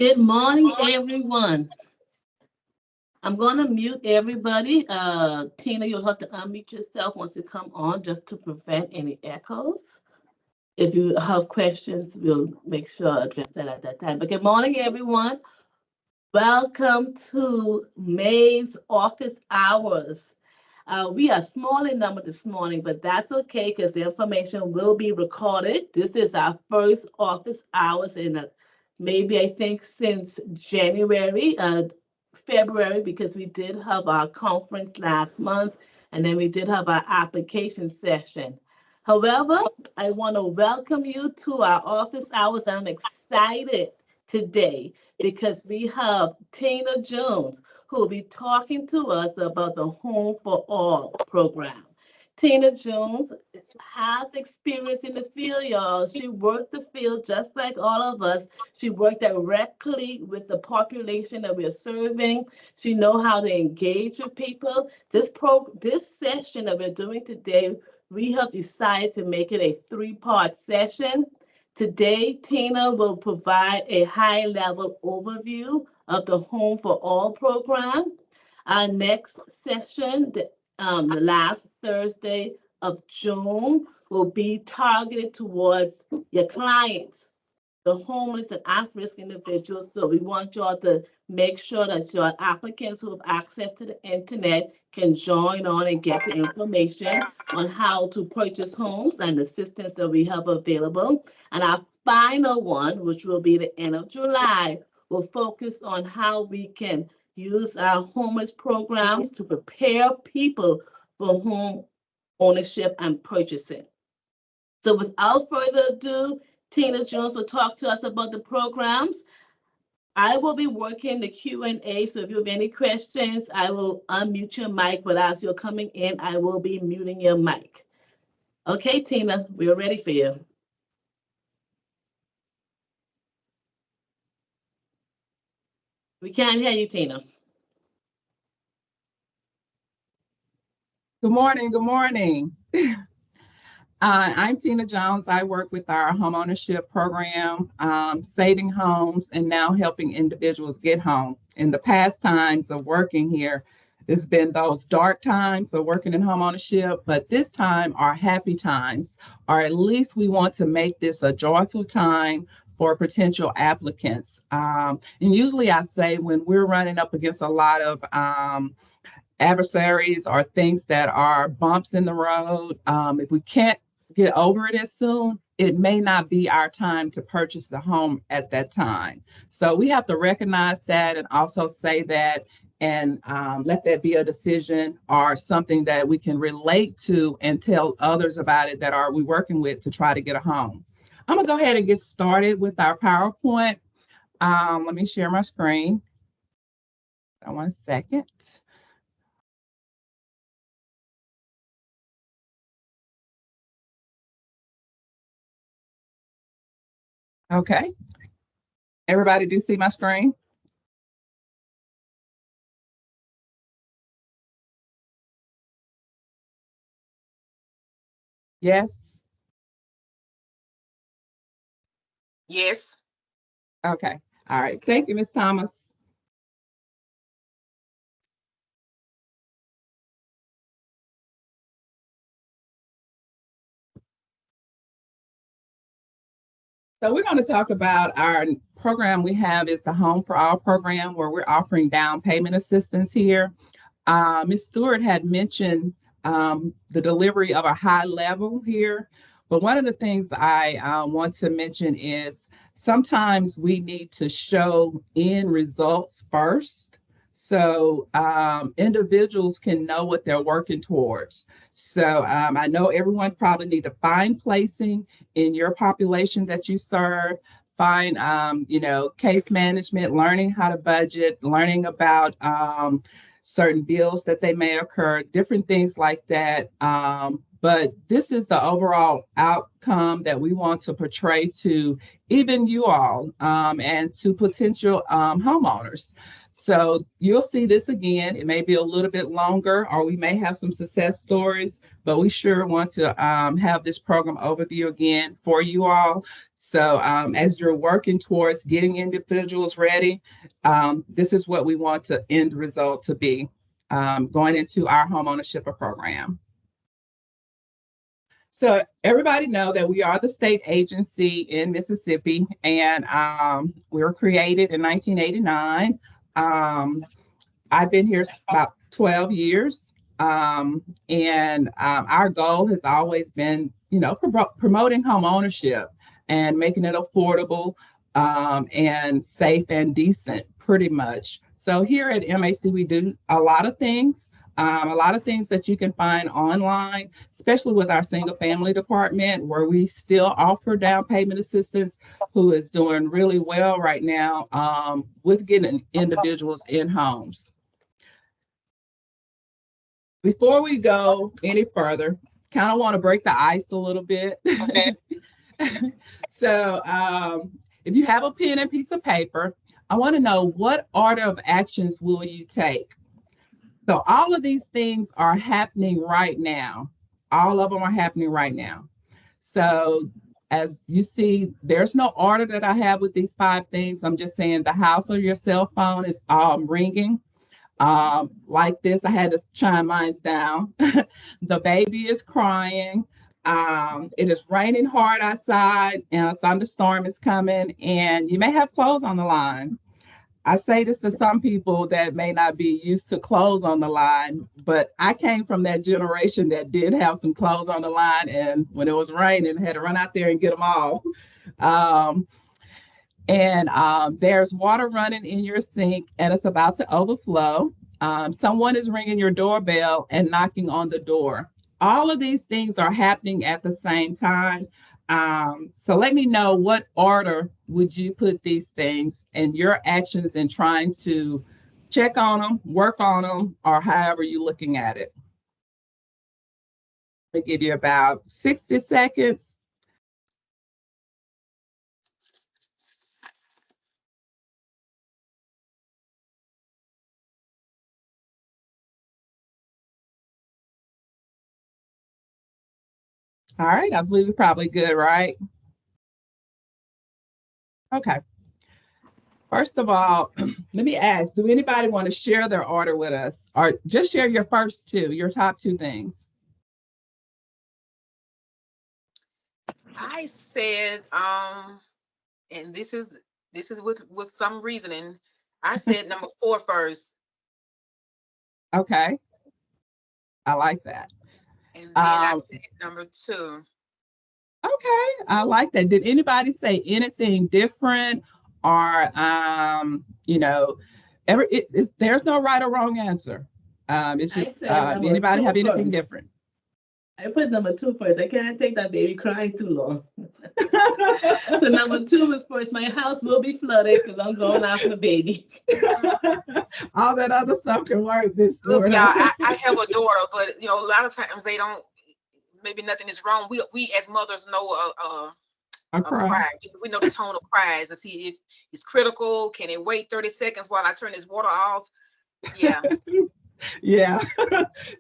Good morning, everyone. I'm going to mute everybody. Tina, you'll have to unmute yourself once you come on just to prevent any echoes. If you have questions, we'll make sure to address that at that time. But good morning, everyone. Welcome to May's office hours. We are small in number this morning, but that's okay because the information will be recorded. This is our first office hours in maybe I think since January, February, because we did have our conference last month and then we did have our application session. However, I want to welcome you to our office hours. I'm excited today because we have Tina Jones who will be talking to us about the Home for All program. Tina Jones has experience in the field, y'all. She worked the field just like all of us. She worked directly with the population that we're serving. She knows how to engage with people. This session that we're doing today, we have decided to make it a three-part session. Today, Tina will provide a high-level overview of the Home for All program. Our next session, the last Thursday of June, will be targeted towards your clients, the homeless and at-risk individuals. So we want y'all to make sure that your applicants who have access to the internet can join on and get the information on how to purchase homes and the assistance that we have available. And our final one, which will be the end of July, will focus on how we can use our homeless programs to prepare people for home ownership and purchasing. So without further ado, Tina Jones will talk to us about the programs. I will be working the Q&A, so if you have any questions, I will unmute your mic, but as you're coming in, I will be muting your mic. Okay, Tina, we're ready for you. We can't hear you, Tina. Good morning. Good morning. I'm Tina Jones. I work with our homeownership program, saving homes and now helping individuals get home. In the past times of working here, it's been those dark times of working in homeownership, but this time are happy times, or at least we want to make this a joyful time for potential applicants. And usually I say when we're running up against a lot of adversaries or things that are bumps in the road, if we can't get over it as soon, it may not be our time to purchase the home at that time. So we have to recognize that and also say that and let that be a decision or something that we can relate to and tell others about it that are we working with to try to get a home. I'm gonna go ahead and get started with our PowerPoint. Let me share my screen. 1 second. Okay. Everybody do see my screen? Yes? Yes. Okay. All right. Thank you, Ms. Thomas. So we're going to talk about our program we have is the Home for All program, where we're offering down payment assistance here. Ms. Stewart had mentioned the delivery of a high level here, but one of the things I want to mention is sometimes we need to show end results first, so individuals can know what they're working towards. So I know everyone probably need to find placing in your population that you serve, find case management, learning how to budget, learning about certain bills that they may occur, different things like that. But this is the overall outcome that we want to portray to even you all and to potential homeowners. So you'll see this again. It may be a little bit longer, or we may have some success stories, but we sure want to have this program overview again for you all. So as you're working towards getting individuals ready, this is what we want the end result to be going into our homeownership program. So everybody know that we are the state agency in Mississippi, and we were created in 1989. I've been here about 12 years, and our goal has always been, promoting home ownership and making it affordable and safe and decent, pretty much. So here at MAC, we do a lot of things. A lot of things that you can find online, especially with our single family department, where we still offer down payment assistance, who is doing really well right now with getting individuals in homes. Before we go any further, kind of want to break the ice a little bit. Okay. So if you have a pen and piece of paper, I want to know, what order of actions will you take? So all of these things are happening right now. All of them are happening right now. So as you see, there's no order that I have with these 5 things. I'm just saying the house or your cell phone is ringing. Like this, I had to chime mine down. The baby is crying. It is raining hard outside and a thunderstorm is coming, and you may have clothes on the line. I say this to some people that may not be used to clothes on the line, but I came from that generation that did have some clothes on the line, and when it was raining, I had to run out there and get them all. There's water running in your sink and it's about to overflow. Someone is ringing your doorbell and knocking on the door. All of these things are happening at the same time. So let me know, what order would you put these things and your actions in trying to check on them, work on them, or however you're looking at it. I'll give you about 60 seconds. All right, I believe we're probably good, right? Okay. First of all, let me ask, do anybody want to share their order with us, or just share your first 2, your top 2 things? I said, and this is with some reasoning. I said number 4 first. Okay. I like that. And then I said number 2. Okay, I like that. Did anybody say anything different, or there's no right or wrong answer. It's just anybody have anything different? I put number 2 first. I can't take that baby crying too long. So number 2 is first. My house will be flooded because I'm going after the baby. All that other stuff can work. This story. Yeah, I have a daughter, but a lot of times they don't. Maybe nothing is wrong. We as mothers know a cry. We know the tone of cries to see if it's critical. Can it wait 30 seconds while I turn this water off? Yeah. Yeah.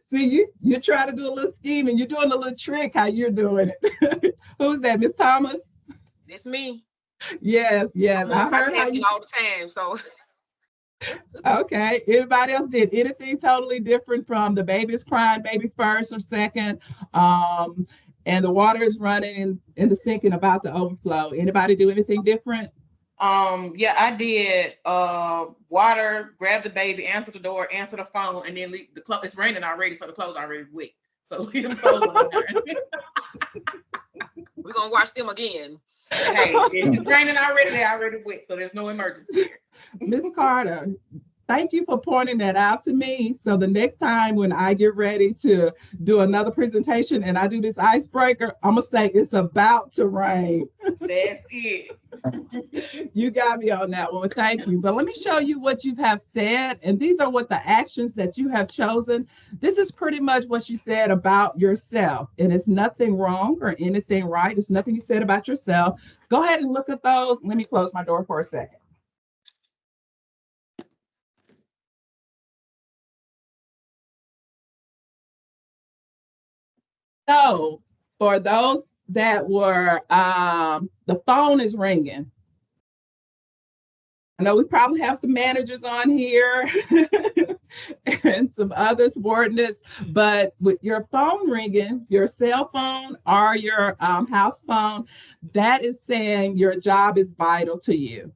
See, you try to do a little scheme and you're doing a little trick how you're doing it. Who's that, Miss Thomas? It's me. Yes. I'm multitasking all the time. So okay. Anybody else did anything totally different from the baby's crying, baby first or second, and the water is running in the sink and about to overflow? Anybody do anything different? Yeah, I did water, grab the baby, answer the door, answer the phone, and then leave the clothes. It's raining already, so the clothes are already wet. So leave the clothes on there. We're gonna wash them again. Hey, it's raining already, they're already wet, so there's no emergency here. Miss Carter, thank you for pointing that out to me. So the next time when I get ready to do another presentation and I do this icebreaker, I'm gonna say it's about to rain. That's it. You got me on that one. Thank you. But let me show you what you have said. And these are what the actions that you have chosen. This is pretty much what you said about yourself. And it's nothing wrong or anything right. It's nothing you said about yourself. Go ahead and look at those. Let me close my door for a second. So for those that were, the phone is ringing. I know we probably have some managers on here and some other subordinates, but with your phone ringing, your cell phone or your house phone, that is saying your job is vital to you.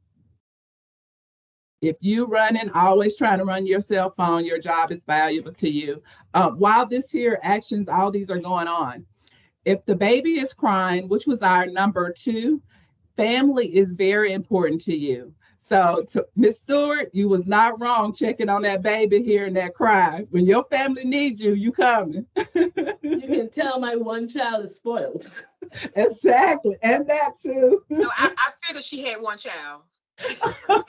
If you running, always trying to run your cell phone, your job is valuable to you. While this here actions, all these are going on. If the baby is crying, which was our number 2, family is very important to you. So Miss Stewart, you was not wrong checking on that baby, hearing that cry. When your family needs you, you coming. You can tell my one child is spoiled. Exactly. And that too. No, I figured she had one child. I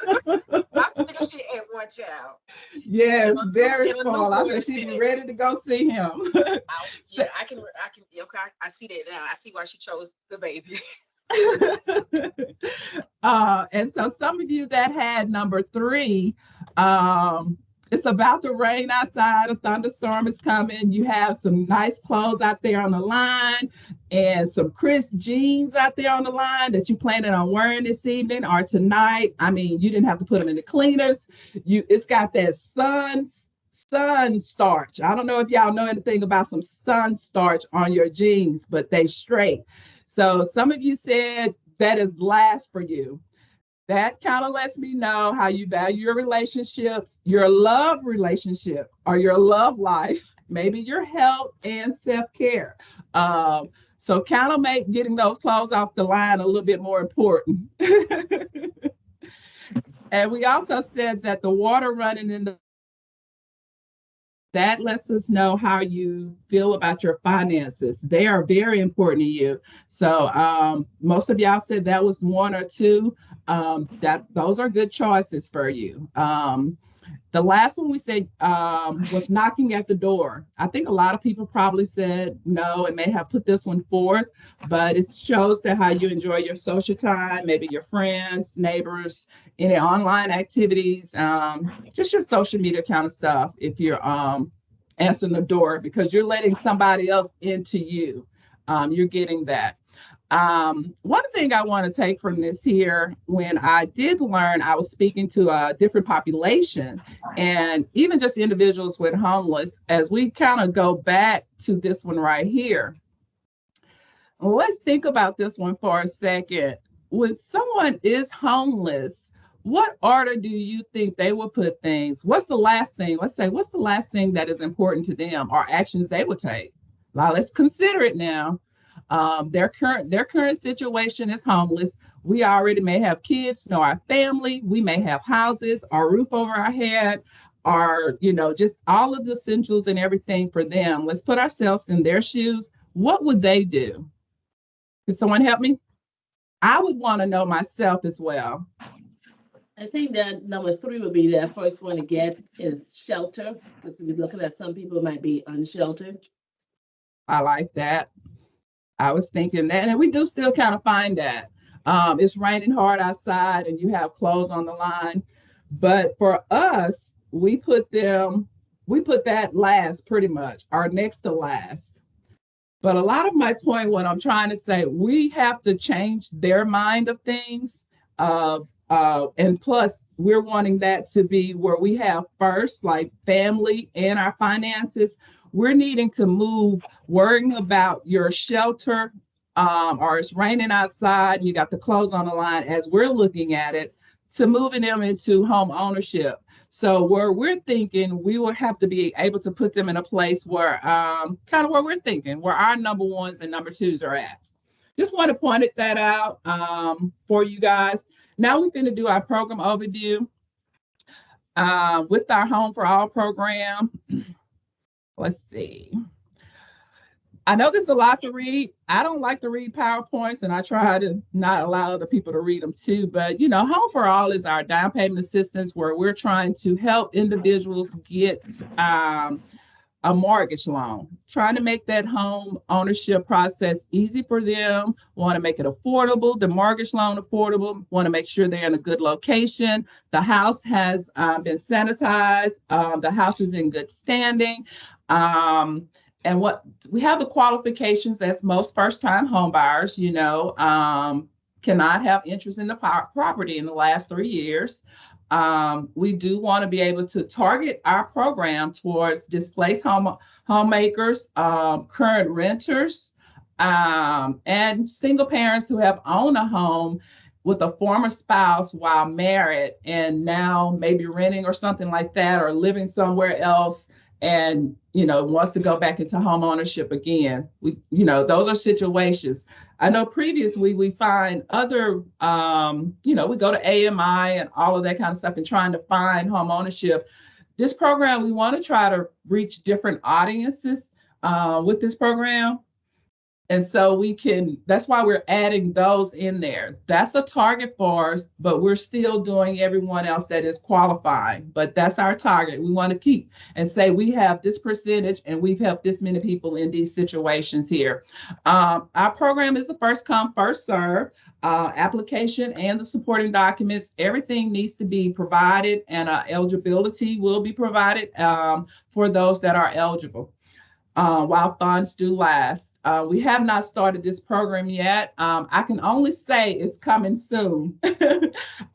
figured she had one child. Yes, very spoiled. I said she'd be ready to go see him. Yeah, I can. Okay, I see that now. I see why she chose the baby. And so some of you that had number 3, it's about to rain outside, a thunderstorm is coming. You have some nice clothes out there on the line and some crisp jeans out there on the line that you planning on wearing this evening or tonight. I mean, you didn't have to put them in the cleaners. It's got that sun starch. I don't know if y'all know anything about some sun starch on your jeans, but they straight. So some of you said that is last for you. That kind of lets me know how you value your relationships, your love relationship, or your love life, maybe your health and self-care. So kind of make getting those clothes off the line a little bit more important. And we also said that the water running in the that lets us know how you feel about your finances. They are very important to you. So most of y'all said that was 1 or 2. That those are good choices for you. The last one we said was knocking at the door. I think a lot of people probably said no and may have put this one forth, but it shows that how you enjoy your social time, maybe your friends, neighbors, any online activities, just your social media kind of stuff. If you're answering the door because you're letting somebody else into you, you're getting that. One thing I want to take from this here, when I did learn, I was speaking to a different population and even just individuals with homeless, as we kind of go back to this one right here. Let's think about this one for a second. When someone is homeless, what order do you think they will put things? What's the last thing? Let's say, what's the last thing that is important to them or actions they would take? Now, let's consider it now. Their current situation is homeless. We already may have kids, know our family. We may have houses, our roof over our head, or just all of the essentials and everything for them. Let's put ourselves in their shoes. What would they do? Can someone help me? I would want to know myself as well. I think that number 3 would be that first one to get is shelter, because we're looking at some people might be unsheltered. I like that. I was thinking that, and we do still kind of find that. It's raining hard outside and you have clothes on the line. But for us, we put that last pretty much, or next to last. But a lot of my point, what I'm trying to say, we have to change their mind of things. And plus, we're wanting that to be where we have first, like family and our finances. We're needing to move, worrying about your shelter, or it's raining outside, you got the clothes on the line as we're looking at it, to moving them into home ownership. So where we're thinking, we will have to be able to put them in a place where, kind of where we're thinking, where our number 1s and number 2s are at. Just want to point that out for you guys. Now we're going to do our program overview with our Home for All program. Let's see. I know there's a lot to read. I don't like to read PowerPoints, and I try to not allow other people to read them too. But, Home for All is our down payment assistance where we're trying to help individuals get a mortgage loan, trying to make that home ownership process easy for them, want to make it affordable, the mortgage loan affordable, want to make sure they're in a good location. The house has been sanitized. The house is in good standing. And what we have the qualifications as most first-time home buyers, cannot have interest in the property in the last 3 years. We do want to be able to target our program towards displaced homemakers, current renters, and single parents who have owned a home with a former spouse while married and now maybe renting or something like that, or living somewhere else and wants to go back into home ownership again. Those are situations. I know previously we find other, we go to AMI and all of that kind of stuff and trying to find home ownership. This program, we want to try to reach different audiences with this program. And so that's why we're adding those in there. That's a target for us, but we're still doing everyone else that is qualifying. But that's our target. We want to keep and say we have this percentage and we've helped this many people in these situations here. Our program is a first come, first serve application and the supporting documents. Everything needs to be provided, and eligibility will be provided for those that are eligible. While funds do last. We have not started this program yet. I can only say it's coming soon.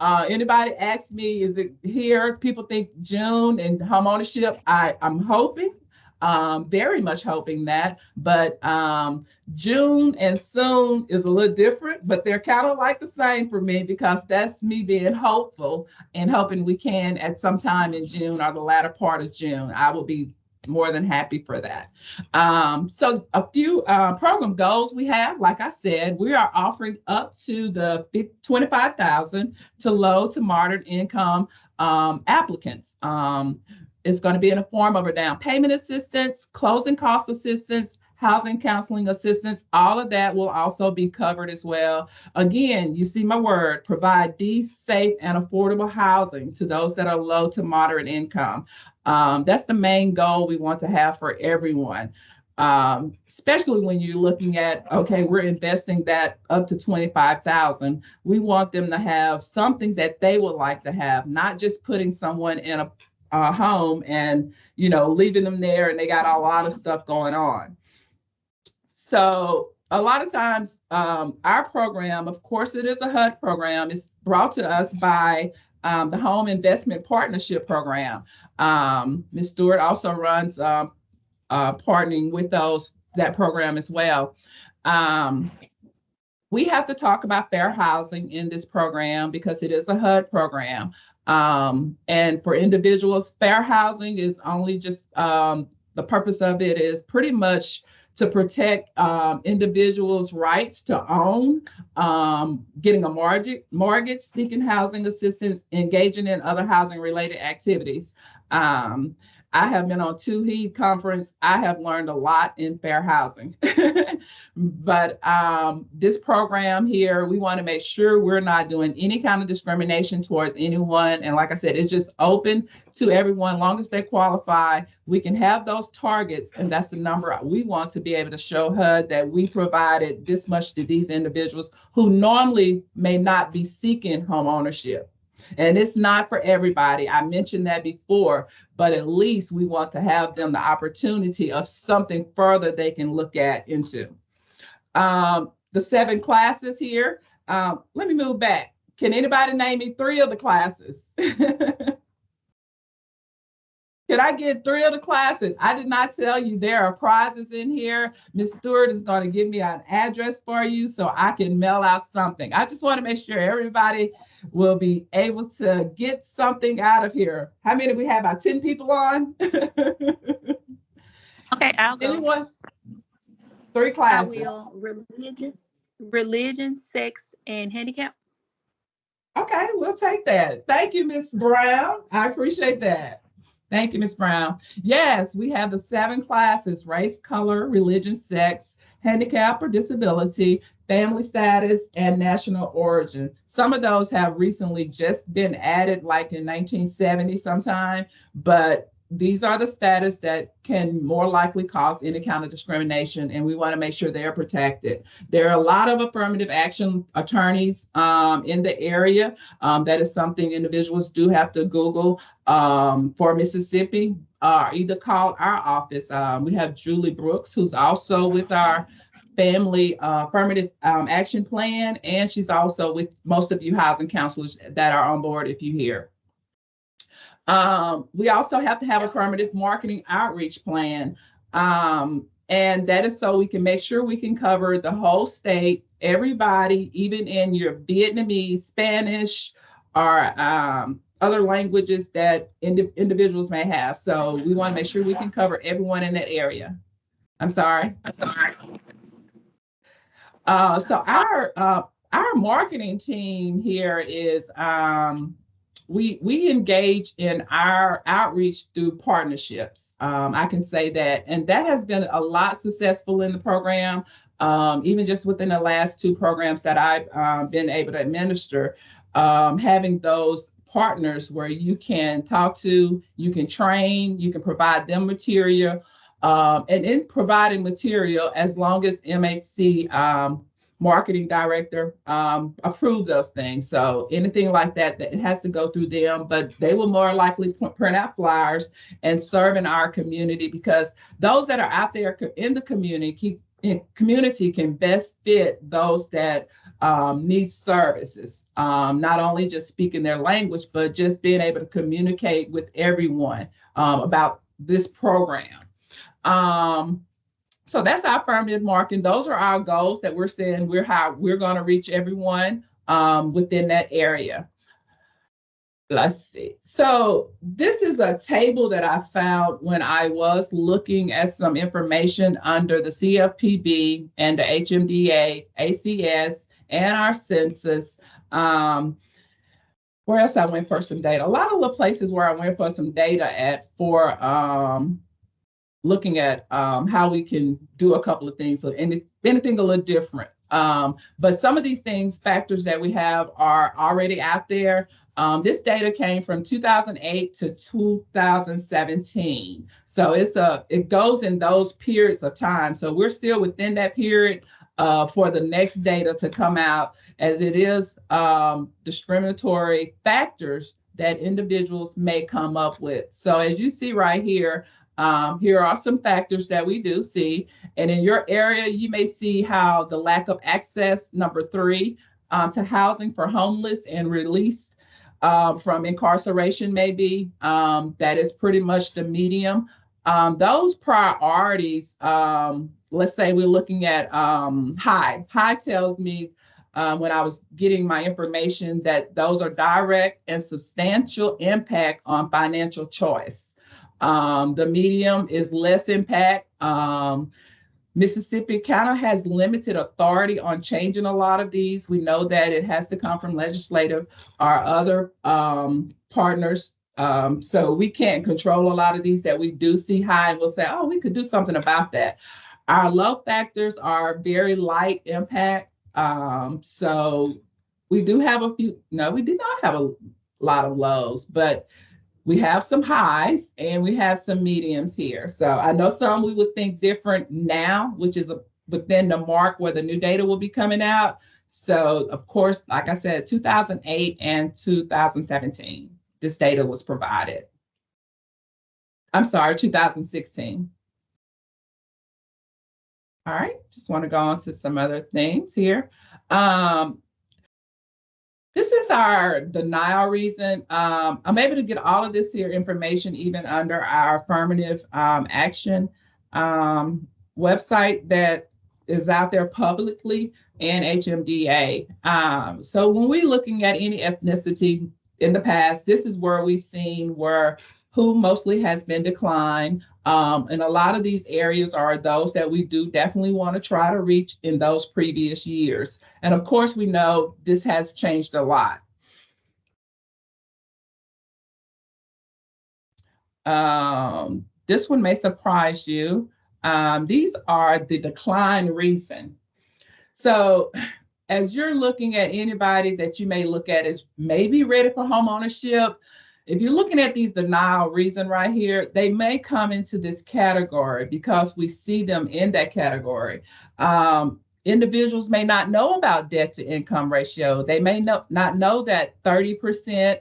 Anybody asks me, is it here? People think June and homeownership. I'm hoping, very much hoping that, but June and soon is a little different, but they're kind of like the same for me, because that's me being hopeful and hoping we can at some time in June or the latter part of June. I will be more than happy for that. So a few program goals we have, like I said, we are offering up to the $25,000 to low to moderate income applicants. It's going to be in the form of a down payment assistance, closing cost assistance, housing counseling assistance. All of that will also be covered as well. Again, you see my word, provide these safe and affordable housing to those that are low to moderate income. That's the main goal we want to have for everyone, especially when you're looking at, okay, we're investing that up to $25,000. We want them to have something that they would like to have, not just putting someone in a home and, leaving them there and they got a lot of stuff going on. So a lot of times our program, of course, it is a HUD program, is brought to us by the Home Investment Partnership Program. Ms. Stewart also runs partnering with that program as well. We have to talk about fair housing in this program because it is a HUD program. And for individuals, fair housing is only just, the purpose of it is pretty much to protect individuals' rights to own, getting a mortgage, seeking housing assistance, engaging in other housing-related activities. I have been on 2 HEED conference. I have learned a lot in fair housing. But this program here, we want to make sure we're not doing any kind of discrimination towards anyone. And like I said, it's just open to everyone. Long as they qualify, we can have those targets. And that's the number we want to be able to show HUD that we provided this much to these individuals who normally may not be seeking home ownership. And it's not for everybody. I mentioned that before, but at least we want to have them the opportunity of something further they can look into. The 7 classes here. Let me move back. Can anybody name me 3 of the classes? Can I get 3 of the classes? I did not tell you there are prizes in here. Ms. Stewart is going to give me an address for you so I can mail out something. I just want to make sure everybody will be able to get something out of here. How many do we have? About 10 people on? Okay, I'll go. Anyone? 3 classes. I will. Religion, sex, and handicap. Okay, we'll take that. Thank you, Ms. Brown. I appreciate that. Thank you, Ms. Brown. Yes, we have the 7 classes: race, color, religion, sex, handicap or disability, family status, and national origin. Some of those have recently just been added, like in 1970 sometime, but these are the status that can more likely cause any kind of discrimination, and we want to make sure they're protected. There are a lot of affirmative action attorneys in the area. That is something individuals do have to Google. For Mississippi, either call our office. We have Julie Brooks, who's also with our family affirmative action plan, and she's also with most of you housing counselors that are on board if you hear. We also have to have affirmative marketing outreach plan. And that is so we can make sure we can cover the whole state, everybody, even in your Vietnamese, Spanish, or other languages that individuals may have. So we want to make sure we can cover everyone in that area. I'm sorry. So our marketing team here is we engage in our outreach through partnerships. I can say that, and that has been a lot successful in the program. Even just within the last 2 programs that I've been able to administer, having those partners where you can talk to, you can train, you can provide them material, and in providing material, as long as MHC marketing director approve those things. So anything like that, that it has to go through them, but they will more likely print out flyers and serve in our community, because those that are out there in the community can best fit those that need services, not only just speaking their language, but just being able to communicate with everyone about this program. So that's our affirmative marketing. Those are our goals that we're saying how we're going to reach everyone within that area. Let's see. So this is a table that I found when I was looking at some information under the CFPB and the HMDA, ACS, and our census. Where else I went for some data? A lot of the places where I went for some data at for looking at how we can do a couple of things, so anything a little different. But some of these things, factors that we have are already out there. This data came from 2008 to 2017. So it goes in those periods of time. So we're still within that period for the next data to come out, as it is discriminatory factors that individuals may come up with. So as you see right here, here are some factors that we do see. And in your area, you may see how the lack of access, number 3, to housing for homeless and released from incarceration may be. That is pretty much the medium. Those priorities, let's say we're looking at high. High tells me when I was getting my information that those are direct and substantial impact on financial choice. The medium is less impact. Mississippi kind of has limited authority on changing a lot of these. We know that it has to come from legislative or other partners. So we can't control a lot of these that we do see high, and we'll say, oh, we could do something about that. Our low factors are very light impact. So we do have a few, no, we do not have a lot of lows, but we have some highs and we have some mediums here. So I know some we would think different now, which is within the mark where the new data will be coming out. So of course, like I said, 2008 and 2017, this data was provided. I'm sorry, 2016. All right, just want to go on to some other things here. This is our denial reason. I'm able to get all of this here information even under our affirmative action website that is out there publicly, and HMDA. So when we're looking at any ethnicity in the past, this is where we've seen who mostly has been declined. And a lot of these areas are those that we do definitely want to try to reach in those previous years. And of course, we know this has changed a lot. This one may surprise you. These are the decline reason. So as you're looking at anybody that you may look at as maybe ready for home ownership, if you're looking at these denial reason right here, they may come into this category because we see them in that category. Individuals may not know about debt to income ratio. They may not know that 30%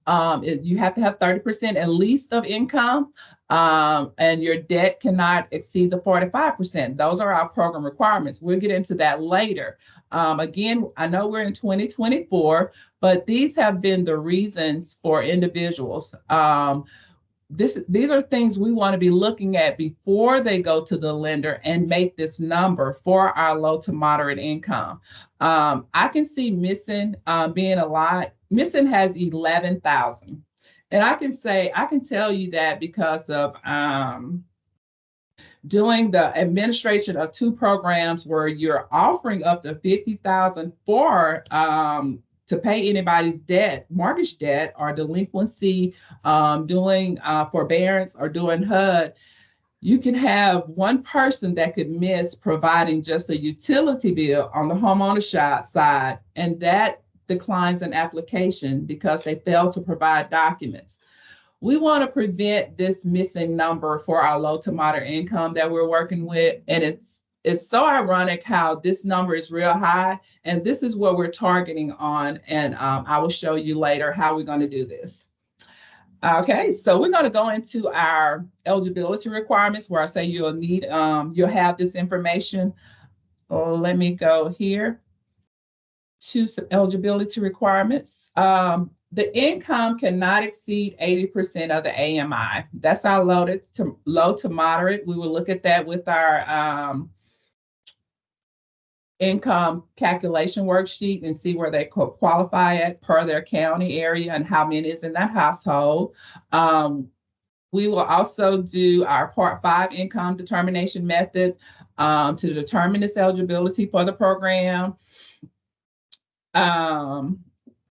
You have to have 30% at least of income, and your debt cannot exceed the 45%. Those are our program requirements. We'll get into that later. Again, I know we're in 2024, but these have been the reasons for individuals. These are things we want to be looking at before they go to the lender and make this number for our low to moderate income. I can see missing being a lot. Missing has 11,000. And I can tell you that because of doing the administration of two programs where you're offering up to 50,000 for to pay anybody's debt, mortgage debt or delinquency, doing forbearance or doing HUD. You can have one person that could miss providing just a utility bill on the homeownership side, and that declines an application because they fail to provide documents. We want to prevent this missing number for our low to moderate income that we're working with. And it's so ironic how this number is real high, and this is what we're targeting on. And I will show you later how we're going to do this. Okay, so we're going to go into our eligibility requirements where I say you'll need, you'll have this information. Oh, let me go here to some eligibility requirements. The income cannot exceed 80% of the AMI. That's our low to moderate. We will look at that with our income calculation worksheet and see where they qualify at per their county area and how many is in that household. We will also do our Part 5 income determination method to determine this eligibility for the program.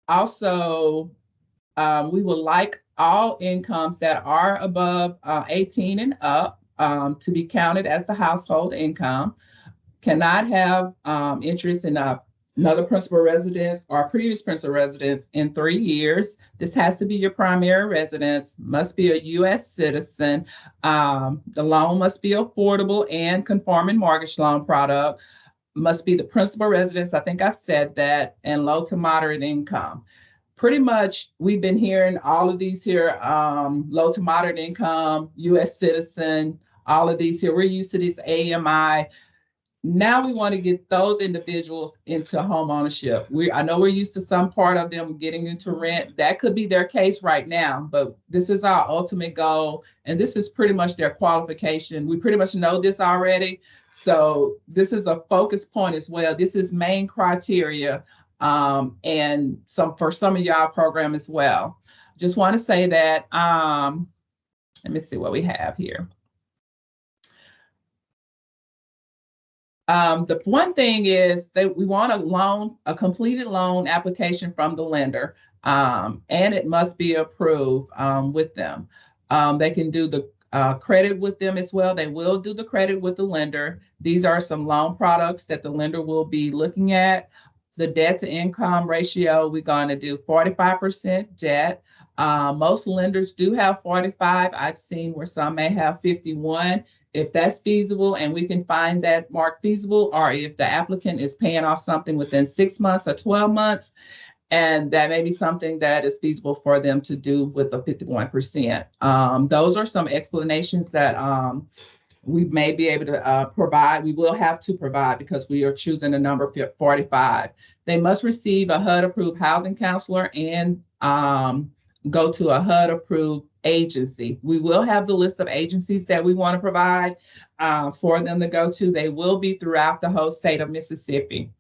Also, we would like all incomes that are above 18 and up to be counted as the household income. Cannot have interest in another principal residence or previous principal residence in 3 years. This has to be your primary residence, must be a U.S. citizen. The loan must be affordable and conforming mortgage loan product. Must be the principal residence, I think I've said that, and low to moderate income. Pretty much, we've been hearing all of these here, low to moderate income, U.S. citizen, all of these here. We're used to this AMI. Now we want to get those individuals into home ownership. I know we're used to some part of them getting into rent. That could be their case right now, but this is our ultimate goal. And this is pretty much their qualification. We pretty much know this already. So this is a focus point as well. This is main criteria and for some of y'all program as well. Just want to say that, let me see what we have here. The one thing is that we want a completed loan application from the lender, and it must be approved with them. They can do the credit with them as well. They will do the credit with the lender. These are some loan products that the lender will be looking at. The debt to income ratio, we're going to do 45% debt. Most lenders do have 45. I've seen where some may have 51. If that's feasible and we can find that mark feasible, or if the applicant is paying off something within 6 months or 12 months, and that may be something that is feasible for them to do with a 51%. Those are some explanations that we may be able to provide. We will have to provide because we are choosing a number 45. They must receive a HUD-approved housing counselor and go to a HUD-approved agency. We will have the list of agencies that we want to provide for them to go to. They will be throughout the whole state of Mississippi.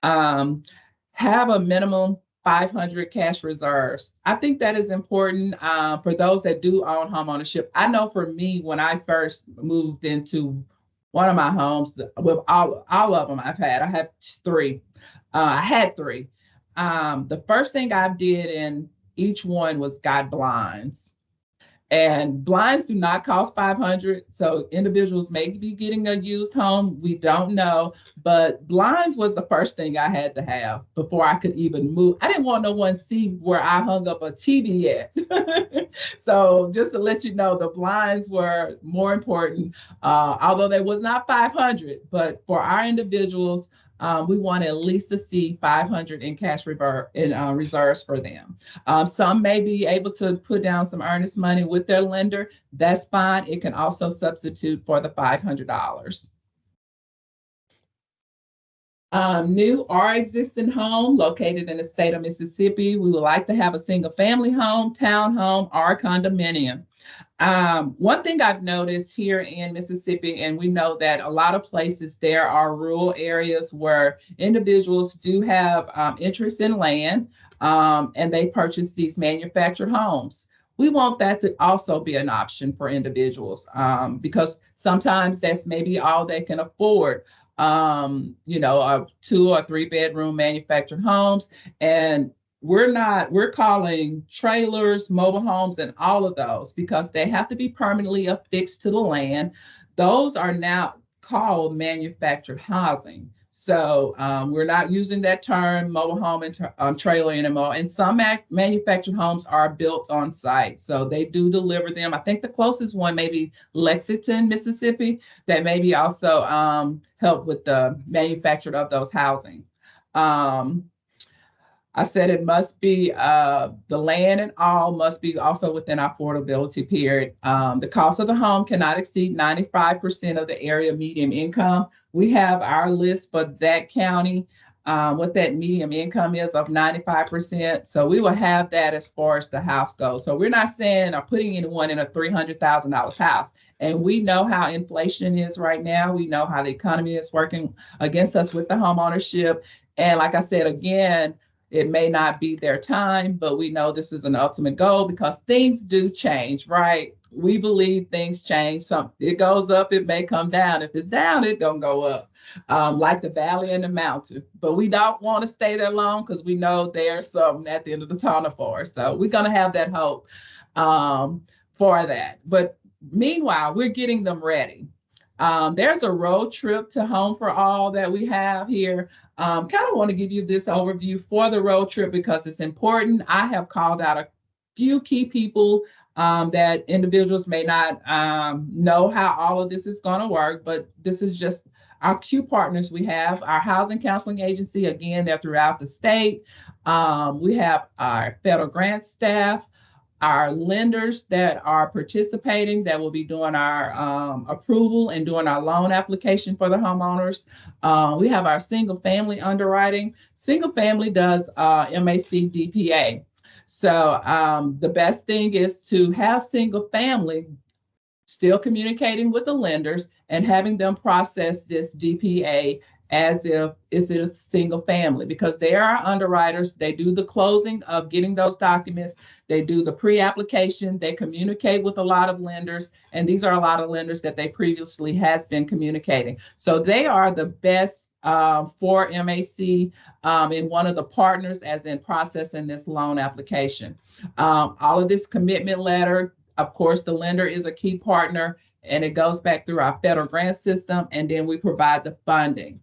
Have a minimum 500 cash reserves. I think that is important for those that do own home ownership. I know for me, when I first moved into one of my homes, with all of them I had three. I had three. The first thing I did in each one was got blinds. And blinds do not cost $500. So individuals may be getting a used home. We don't know. But blinds was the first thing I had to have before I could even move. I didn't want no one to see where I hung up a TV at. So just to let you know, the blinds were more important, although they was not $500. But for our individuals, we want at least to see 500 in cash reserves for them. Some may be able to put down some earnest money with their lender. That's fine. It can also substitute for the $500. New or existing home located in the state of Mississippi. We would like to have a single family home, townhome, or condominium. One thing I've noticed here in Mississippi, and we know that a lot of places there are rural areas where individuals do have interest in land, and they purchase these manufactured homes. We want that to also be an option for individuals, because sometimes that's maybe all they can afford. A 2 or 3 bedroom manufactured homes. And we're calling trailers, mobile homes, and all of those because they have to be permanently affixed to the land. Those are now called manufactured housing. So we're not using that term mobile home and trailer anymore. And some manufactured homes are built on site. So they do deliver them. I think the closest one may be Lexington, Mississippi, that maybe also help with the manufacture of those housing. I said it must be the land and all must be also within our affordability period. The cost of the home cannot exceed 95% of the area median income. We have our list for that county, what that median income is of 95%. So we will have that as far as the house goes. So we're not saying or putting anyone in a $300,000 house. And we know how inflation is right now. We know how the economy is working against us with the home ownership. And like I said, again, it may not be their time, but we know this is an ultimate goal because things do change, right? We believe things change. It goes up, it may come down. If it's down, it don't go up, like the valley and the mountain. But we don't want to stay there long because we know there's something at the end of the tunnel for us. So we're going to have that hope for that. But meanwhile, we're getting them ready. There's a road trip to Home for All that we have here. Kind of want to give you this overview for the road trip because it's important. I have called out a few key people that individuals may not know how all of this is going to work, but this is just our key partners. We have our housing counseling agency. Again, they're throughout the state. We have our federal grant staff, our lenders that are participating that will be doing our approval and doing our loan application for the homeowners. We have our single family underwriting. Single family does MAC DPA. So the best thing is to have single family still communicating with the lenders and having them process this DPA as if it's a single family, because they are our underwriters. They do the closing of getting those documents. They do the pre-application. They communicate with a lot of lenders, and these are a lot of lenders that they previously has been communicating. So they are the best for MAC in one of the partners as in processing this loan application. All of this commitment letter, of course, the lender is a key partner, and it goes back through our federal grant system, and then we provide the funding.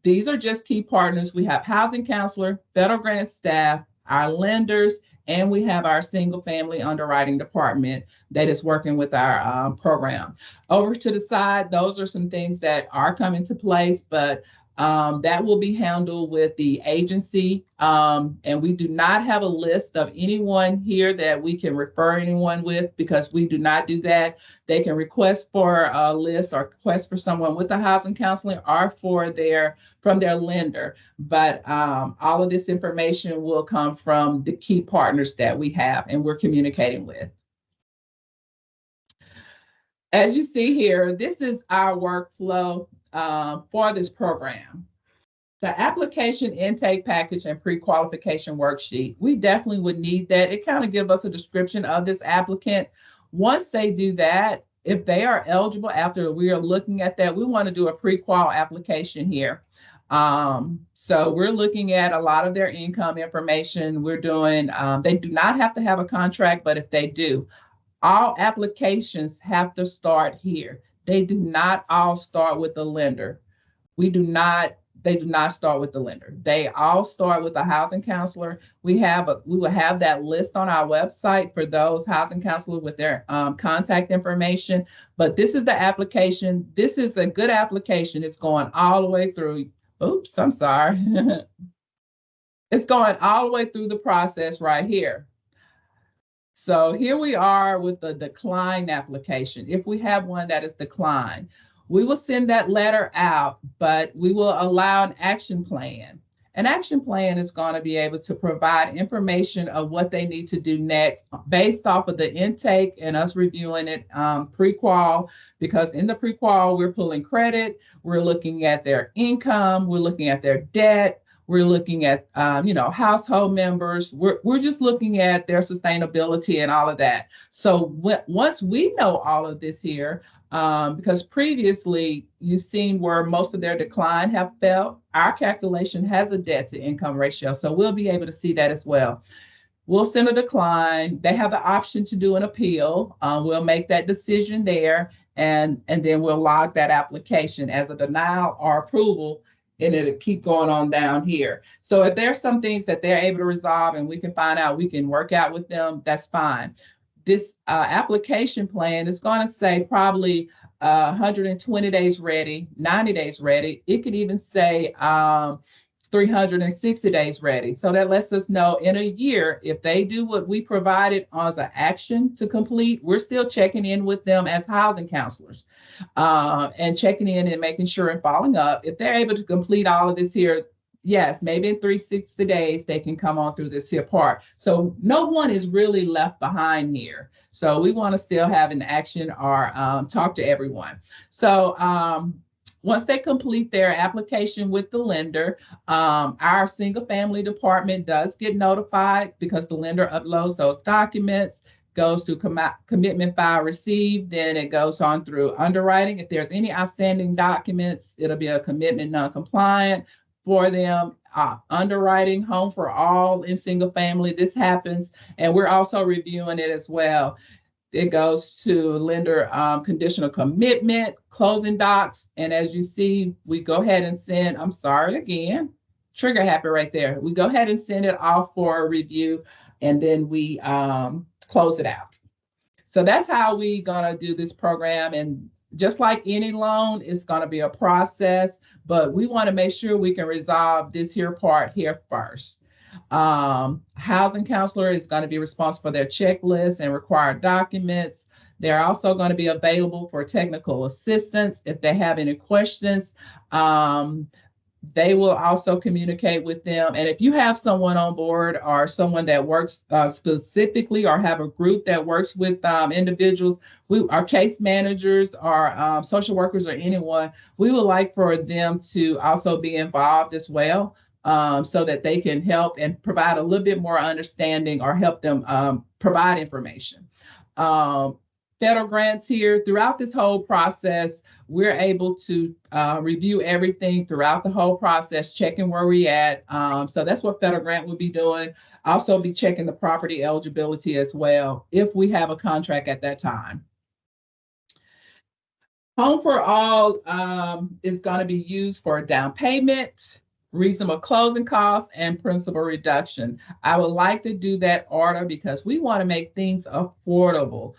These are just key partners. We have housing counselor, federal grant staff, our lenders, and we have our single family underwriting department that is working with our program. Over to the side, those are some things that are coming to place, but that will be handled with the agency. And we do not have a list of anyone here that we can refer anyone with because we do not do that. They can request for a list or request for someone with a housing counseling or from their lender. But all of this information will come from the key partners that we have and we're communicating with. As you see here, this is our workflow for this program. The application intake package and pre-qualification worksheet, we definitely would need that. It kind of gives us a description of this applicant. Once they do that, if they are eligible after we are looking at that, we want to do a pre-qual application here. So we're looking at a lot of their income information. We're doing, they do not have to have a contract, but if they do, all applications have to start here. They do not all start with the lender. They do not start with the lender. They all start with a housing counselor. We will have that list on our website for those housing counselors with their contact information. But this is the application. This is a good application. It's going all the way through Oops, I'm sorry. It's going all the way through the process right here. So here we are with the decline application. If we have one that is declined, we will send that letter out, but we will allow an action plan. An action plan is going to be able to provide information of what they need to do next based off of the intake and us reviewing it pre-qual, because in the pre-qual, we're pulling credit, we're looking at their income, we're looking at their debt, we're looking at, household members. We're just looking at their sustainability and all of that. So once we know all of this here, because previously you've seen where most of their decline have fell, our calculation has a debt to income ratio. So we'll be able to see that as well. We'll send a decline. They have the option to do an appeal. We'll make that decision there, and then we'll log that application as a denial or approval, and it'll keep going on down here. So if there's some things that they're able to resolve and we can find out, we can work out with them, that's fine. This application plan is going to say probably 120 days ready, 90 days ready. It could even say 360 days ready. So that lets us know in a year, if they do what we provided as an action to complete, we're still checking in with them as housing counselors and checking in and making sure and following up. If they're able to complete all of this here, yes, maybe in 360 days, they can come on through this here part. So no one is really left behind here. So we want to still have an action or talk to everyone. So once they complete their application with the lender, our single family department does get notified because the lender uploads those documents, goes to commitment file received, then it goes on through underwriting. If there's any outstanding documents, it'll be a commitment non-compliant for them. Underwriting home for all in single family, this happens, and we're also reviewing it as well. It goes to lender conditional commitment, closing docs. And as you see, we go ahead and send, I'm sorry again, trigger happy right there. We go ahead and send it off for a review, and then we close it out. So that's how we gonna do this program. And just like any loan, it's gonna be a process, but we wanna make sure we can resolve this here part here first. Housing counselor is going to be responsible for their checklist and required documents. They're also going to be available for technical assistance if they have any questions. They will also communicate with them. And if you have someone on board or someone that works specifically or have a group that works with individuals, our case managers or social workers or anyone, we would like for them to also be involved as well. So that they can help and provide a little bit more understanding or help them provide information. Federal grants here, throughout this whole process, we're able to review everything throughout the whole process, checking where we're at. So that's what federal grant will be doing. Also be checking the property eligibility as well, if we have a contract at that time. Home for All is going to be used for down payment, reasonable closing costs, and principal reduction. I would like to do that order because we want to make things affordable.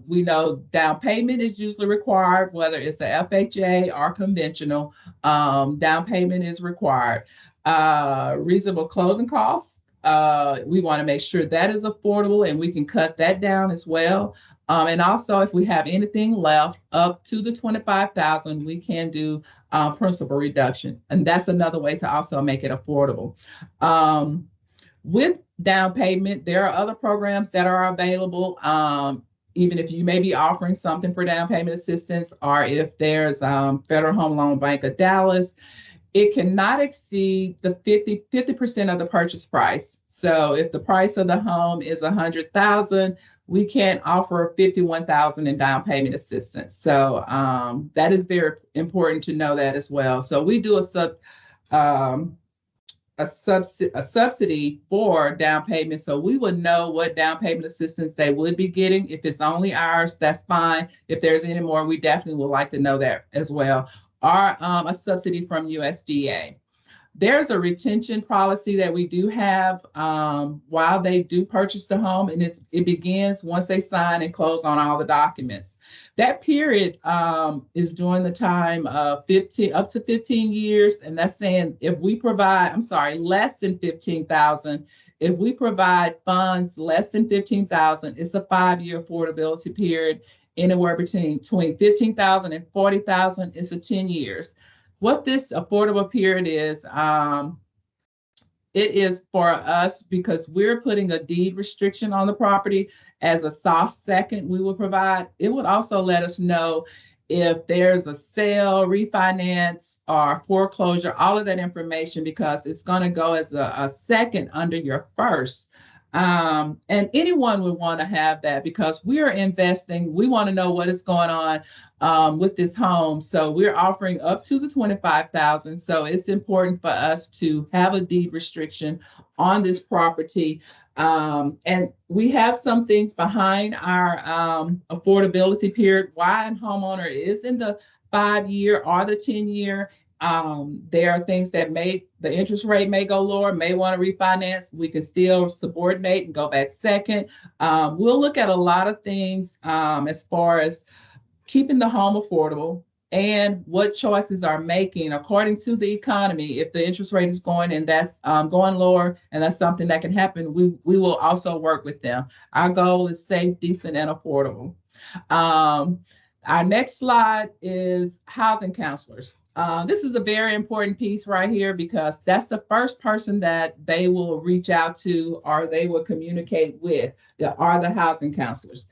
We know down payment is usually required, whether it's a FHA or conventional, down payment is required. Reasonable closing costs, we want to make sure that is affordable and we can cut that down as well. And also, if we have anything left up to the $25,000, we can do principal reduction. And that's another way to also make it affordable. With down payment, there are other programs that are available. Even if you may be offering something for down payment assistance, or if there's Federal Home Loan Bank of Dallas, it cannot exceed the 50% of the purchase price. So if the price of the home is $100,000, we can't offer $51,000 in down payment assistance. So that is very important to know that as well. So we do a subsidy for down payment, so we would know what down payment assistance they would be getting. If it's only ours, that's fine. If there's any more, we definitely would like to know that as well. Or a subsidy from USDA. There's a retention policy that we do have while they do purchase the home, and it begins once they sign and close on all the documents. That period is during the time of 15 up to 15 years, and that's saying if we provide, I'm sorry, less than 15,000. If we provide funds less than 15,000, it's a 5-year affordability period. Anywhere between 15,000 and 40,000 is a 10 years. What this affordable period is, it is for us because we're putting a deed restriction on the property as a soft second we will provide. It would also let us know if there's a sale, refinance, or foreclosure, all of that information, because it's going to go as a second under your first. And anyone would want to have that because we are investing. We want to know what is going on with this home. So we're offering up to the 25,000. So it's important for us to have a deed restriction on this property. And we have some things behind our affordability period. Why a homeowner is in the 5-year or the 10-year. There are things that the interest rate may go lower, may want to refinance. We can still subordinate and go back second. We'll look at a lot of things as far as keeping the home affordable and what choices are making according to the economy. If the interest rate is going and that's going lower, and that's something that can happen, we will also work with them. Our goal is safe, decent, and affordable. Our next slide is housing counselors. This is a very important piece right here because that's the first person that they will reach out to or they will communicate with, are the housing counselors.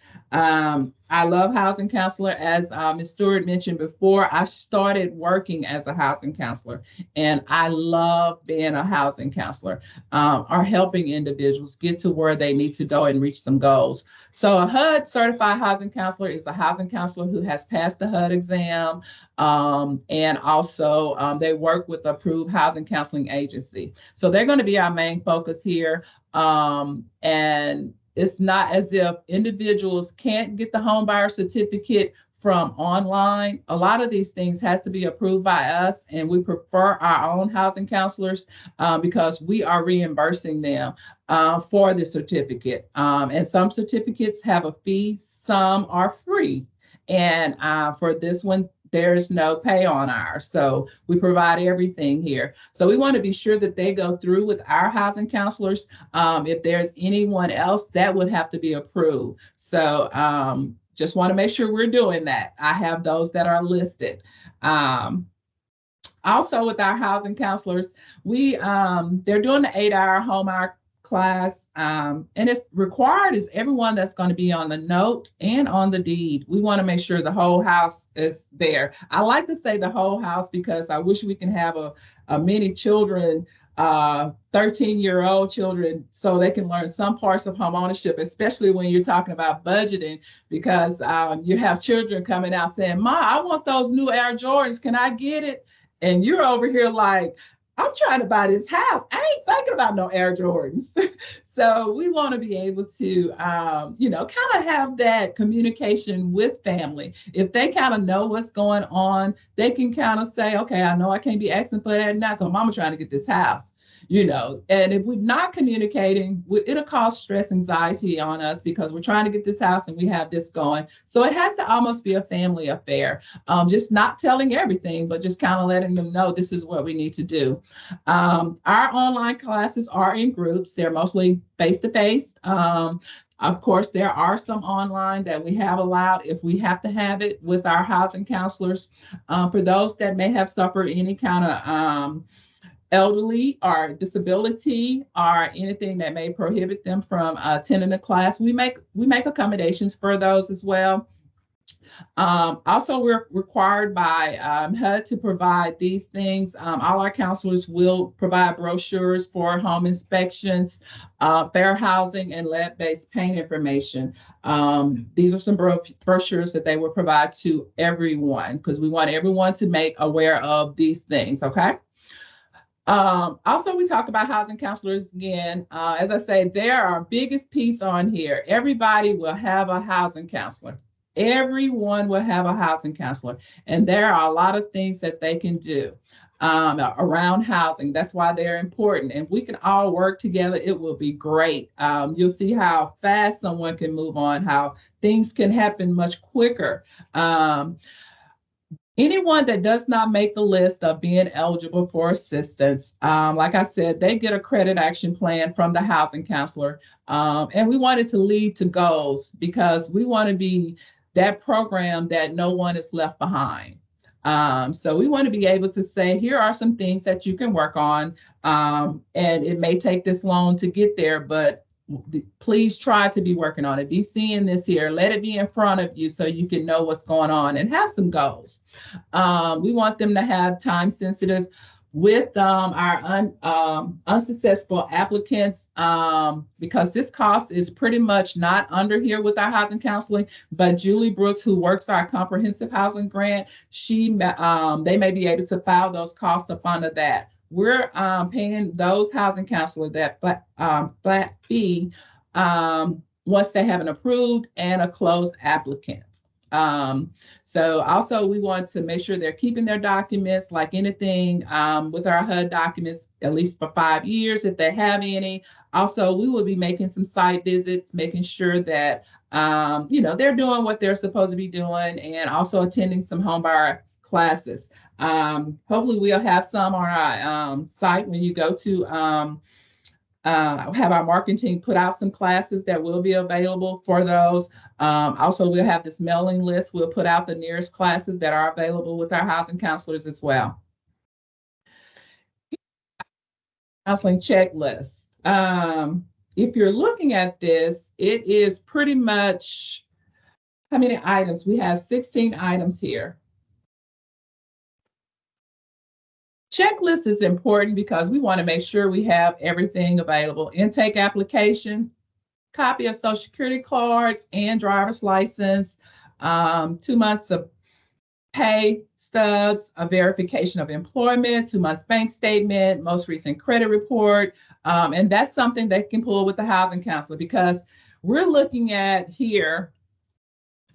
I love housing counselor. As Ms. Stewart mentioned before, I started working as a housing counselor, and I love being a housing counselor or helping individuals get to where they need to go and reach some goals. So a HUD certified housing counselor is a housing counselor who has passed the HUD exam, and also they work with approved housing counseling agency. So they're going to be our main focus here. And it's not as if individuals can't get the home buyer certificate from online. A lot of these things has to be approved by us, and we prefer our own housing counselors because we are reimbursing them for the certificate. And some certificates have a fee, some are free. And for this one, there's no pay on ours. So we provide everything here. So we want to be sure that they go through with our housing counselors. If there's anyone else, that would have to be approved. So just want to make sure we're doing that. I have those that are listed. Also with our housing counselors, they're doing the 8-hour homebuyer class, and it's required is everyone that's going to be on the note and on the deed. We want to make sure the whole house is there. I like to say the whole house because I wish we can have a many children, 13-year-old children, so they can learn some parts of home ownership, especially when you're talking about budgeting, because you have children coming out saying, "Ma, I want those new Air Jordans. Can I get it?" And you're over here like, "I'm trying to buy this house. I ain't thinking about no Air Jordans." So we want to be able to, kind of have that communication with family. If they kind of know what's going on, they can kind of say, "Okay, I know I can't be asking for that now because Mama trying to get this house." And if we're not communicating, it'll cause stress, anxiety on us because we're trying to get this house and we have this going. So it has to almost be a family affair. Just not telling everything, but just kind of letting them know this is what we need to do. Our online classes are in groups. They're mostly face-to-face. Of course, there are some online that we have allowed if we have to have it with our housing counselors. For those that may have suffered any kind of elderly or disability or anything that may prohibit them from attending a class, we make accommodations for those as well. Also, we're required by HUD to provide these things. All our counselors will provide brochures for home inspections, fair housing, and lead-based paint information. These are some brochures that they will provide to everyone because we want everyone to make aware of these things, okay? Also, we talk about housing counselors again. As I say, they're our biggest piece on here. Everybody will have a housing counselor. Everyone will have a housing counselor. And there are a lot of things that they can do. around housing. That's why they're important. And if we can all work together, it will be great. You'll see how fast someone can move on, how things can happen much quicker. Anyone that does not make the list of being eligible for assistance, like I said, they get a credit action plan from the housing counselor. And we want it to lead to goals because we want to be that program that no one is left behind. So we want to be able to say, here are some things that you can work on. And it may take this long to get there, but please try to be working on it. Be seeing this here. Let it be in front of you so you can know what's going on and have some goals. We want them to have time sensitive with our unsuccessful applicants because this cost is pretty much not under here with our housing counseling, but Julie Brooks, who works our comprehensive housing grant, they may be able to file those costs up under that. We're paying those housing counselors that flat fee once they have an approved and a closed applicant. So also we want to make sure they're keeping their documents like anything with our HUD documents, at least for 5 years if they have any. Also, we will be making some site visits, making sure that they're doing what they're supposed to be doing, and also attending some homebuyer classes. Hopefully we'll have some on our site when you go to have our marketing team put out some classes that will be available for those. Also, we'll have this mailing list. We'll put out the nearest classes that are available with our housing counselors as well. Counseling checklist. If you're looking at this, it is pretty much how many items? We have 16 items here. Checklist is important because we want to make sure we have everything available. Intake application, copy of social security cards and driver's license, 2 months of pay stubs, a verification of employment, 2 months bank statement, most recent credit report. And that's something they can pull with the housing counselor because we're looking at here,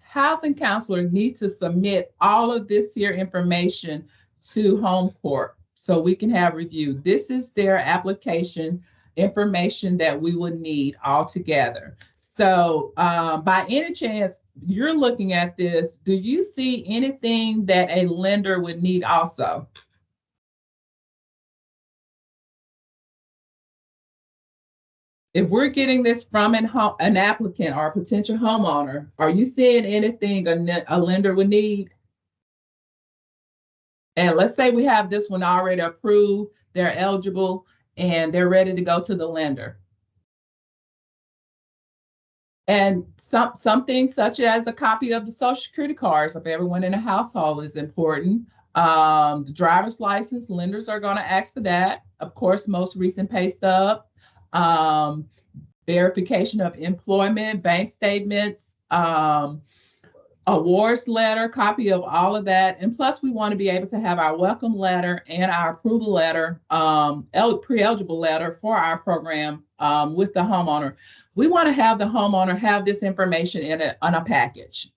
housing counselor needs to submit all of this here information to Home Court so we can have review. This is their application information that we would need all together. So by any chance, you're looking at this, do you see anything that a lender would need also? If we're getting this from an applicant or a potential homeowner, are you seeing anything a lender would need? And let's say we have this one already approved, they're eligible, and they're ready to go to the lender. And some things such as a copy of the social security cards of everyone in the household is important. The driver's license, lenders are going to ask for that. Of course, most recent pay stub, verification of employment, bank statements, awards letter, copy of all of that. And plus we want to be able to have our welcome letter and our approval letter, pre-eligible letter for our program with the homeowner. We want to have the homeowner have this information in a package.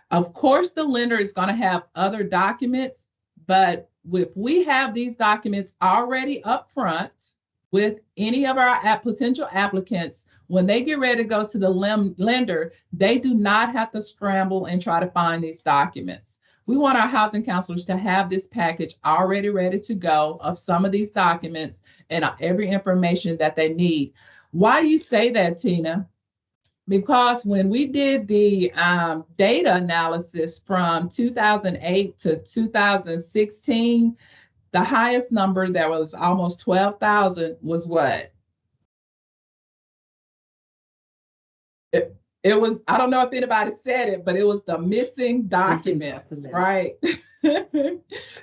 Of course, the lender is going to have other documents, but if we have these documents already up front with any of our potential applicants, when they get ready to go to the lender, they do not have to scramble and try to find these documents. We want our housing counselors to have this package already ready to go of some of these documents and every information that they need. Why do you say that, Tina? Because when we did the data analysis from 2008 to 2016, the highest number that was almost 12,000 was what? It was, I don't know if anybody said it, but it was the missing documents, right?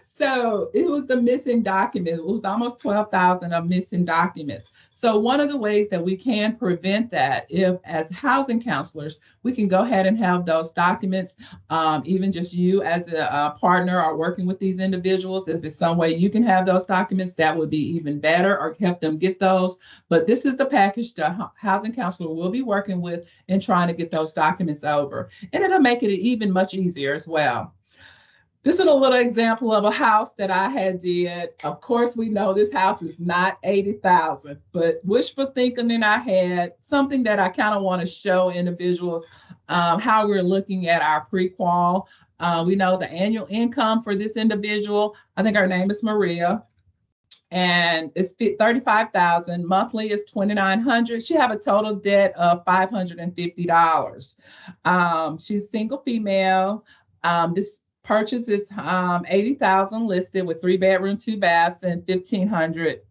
So it was the missing document. It was almost 12,000 of missing documents. So one of the ways that we can prevent that, if as housing counselors, we can go ahead and have those documents, even just you as a partner or working with these individuals, if it's some way you can have those documents, that would be even better, or help them get those. But this is the package the housing counselor will be working with and trying to get those documents over. And it'll make it even much easier as well. This is a little example of a house that I had did. Of course, we know this house is not 80,000, but wishful thinking in our head, something that I kind of want to show individuals how we're looking at our pre-qual. We know the annual income for this individual, I think her name is Maria, and it's 35,000. Monthly is 2,900. She have a total debt of $550. She's single female. This purchase is 80,000 listed with 3 bedroom, 2 baths, and 1,500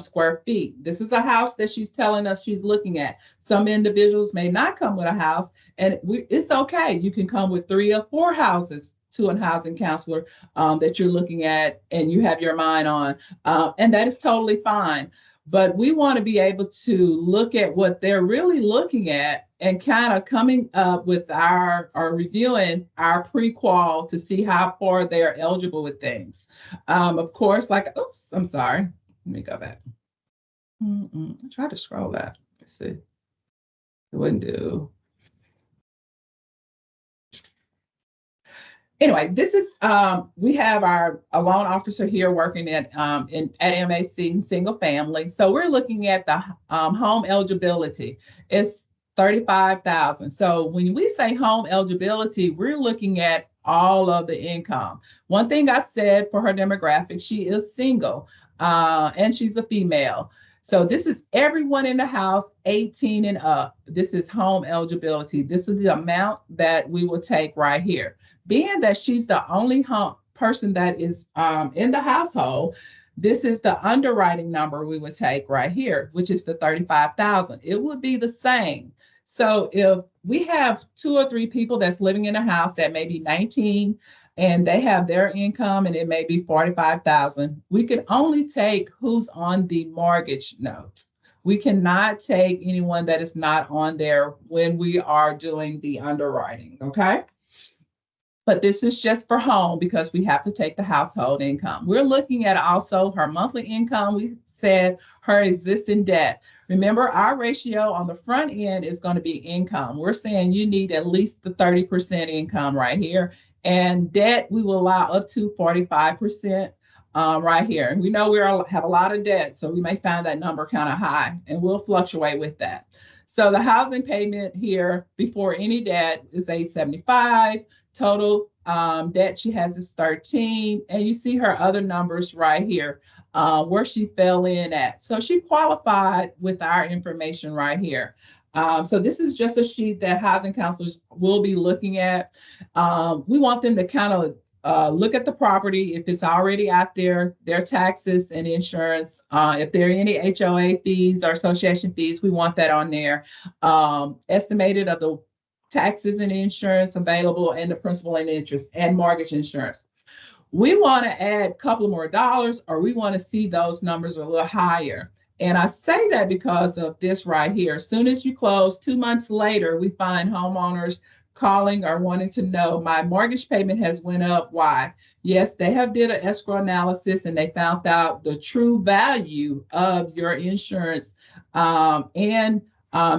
square feet. This is a house that she's telling us she's looking at. Some individuals may not come with a house, and it's okay. You can come with 3 or 4 houses to a housing counselor that you're looking at and you have your mind on, and that is totally fine. But we want to be able to look at what they're really looking at and kind of coming up with or reviewing our pre-qual to see how far they're eligible with things. Of course, oops, I'm sorry. Let me go back. I tried to scroll that. Let's see. It wouldn't do. Anyway, this is, we have a loan officer here working at MAC in single family. So we're looking at the home eligibility. It's 35,000. So when we say home eligibility, we're looking at all of the income. One thing I said for her demographic, she is single and she's a female. So this is everyone in the house 18 and up. This is home eligibility. This is the amount that we will take right here. Being that she's the only person that is in the household, this is the underwriting number we would take right here, which is the 35,000. It would be the same. So if we have 2 or 3 people that's living in a house that may be 19 and they have their income and it may be 45,000, we can only take who's on the mortgage note. We cannot take anyone that is not on there when we are doing the underwriting, okay? But this is just for home because we have to take the household income. We're looking at also her monthly income. We said her existing debt. Remember, our ratio on the front end is going to be income. We're saying you need at least the 30% income right here. And debt, we will allow up to 45% right here. And we know we have a lot of debt, so we may find that number kind of high, and we'll fluctuate with that. So the housing payment here before any debt is $875. Total debt she has is 13, and you see her other numbers right here where she fell in at. So she qualified with our information right here. So this is just a sheet that housing counselors will be looking at. We want them to kind of look at the property if it's already out there, their taxes and insurance. If there are any HOA fees or association fees, we want that on there. Estimated of the taxes and insurance available and the principal and interest and mortgage insurance. We want to add a couple more dollars, or we want to see those numbers a little higher. And I say that because of this right here. As soon as you close, 2 months later, we find homeowners calling or wanting to know, my mortgage payment has went up. Why? Yes, they have did an escrow analysis and they found out the true value of your insurance and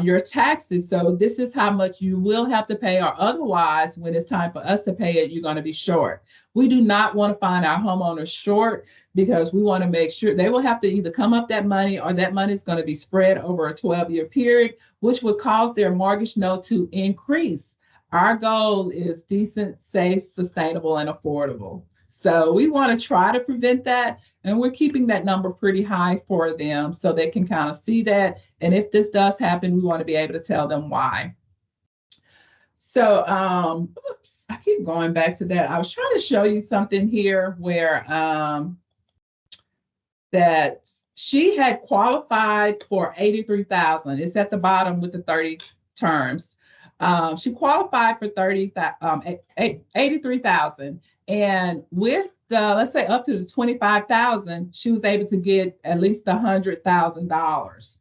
your taxes. So this is how much you will have to pay, or otherwise, when it's time for us to pay it, you're going to be short. We do not want to find our homeowners short because we want to make sure they will have to either come up that money or that money is going to be spread over a 12-year period, which would cause their mortgage note to increase. Our goal is decent, safe, sustainable, and affordable. So we want to try to prevent that. And we're keeping that number pretty high for them so they can kind of see that. And if this does happen, we want to be able to tell them why. So, oops, I keep going back to that. I was trying to show you something here where that she had qualified for 83,000. It's at the bottom with the 30 terms. She qualified for 83,000. And with the, let's say up to the 25,000, she was able to get at least $100,000.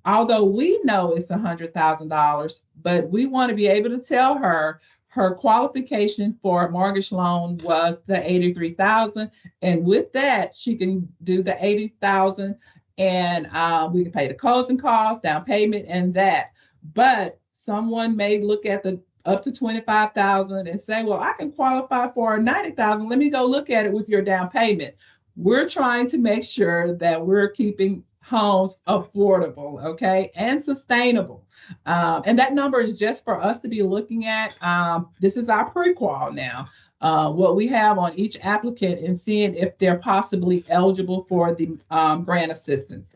Although we know it's $100,000, but we want to be able to tell her her qualification for a mortgage loan was the 83,000. And with that, she can do the 80,000 and we can pay the closing costs, down payment, and that. But someone may look at the up to 25,000 and say, well, I can qualify for 90,000. Let me go look at it with your down payment. We're trying to make sure that we're keeping homes affordable, okay, and sustainable. And that number is just for us to be looking at. This is our pre-qual now. What we have on each applicant and seeing if they're possibly eligible for the grant assistance.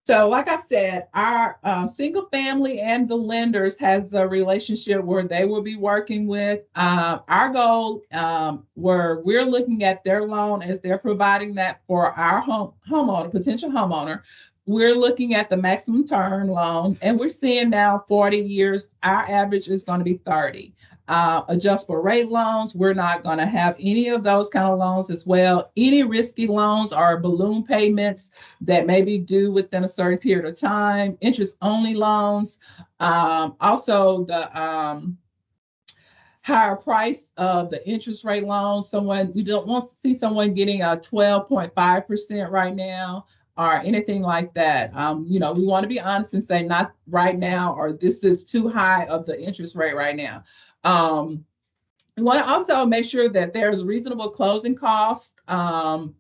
So like I said, our single family and the lenders has a relationship where they will be working with. Our goal, where we're looking at their loan as they're providing that for our homeowner, potential homeowner. We're looking at the maximum term loan, and we're seeing now 40 years. Our average is going to be 30. Adjustable rate loans, we're not going to have any of those kind of loans as well. Any risky loans are balloon payments that may be due within a certain period of time. Interest only loans. Also the higher price of the interest rate loan. We don't want to see someone getting a 12.5% right now or anything like that. We want to be honest and say not right now, or this is too high of the interest rate right now. We want to also make sure that there's reasonable closing costs,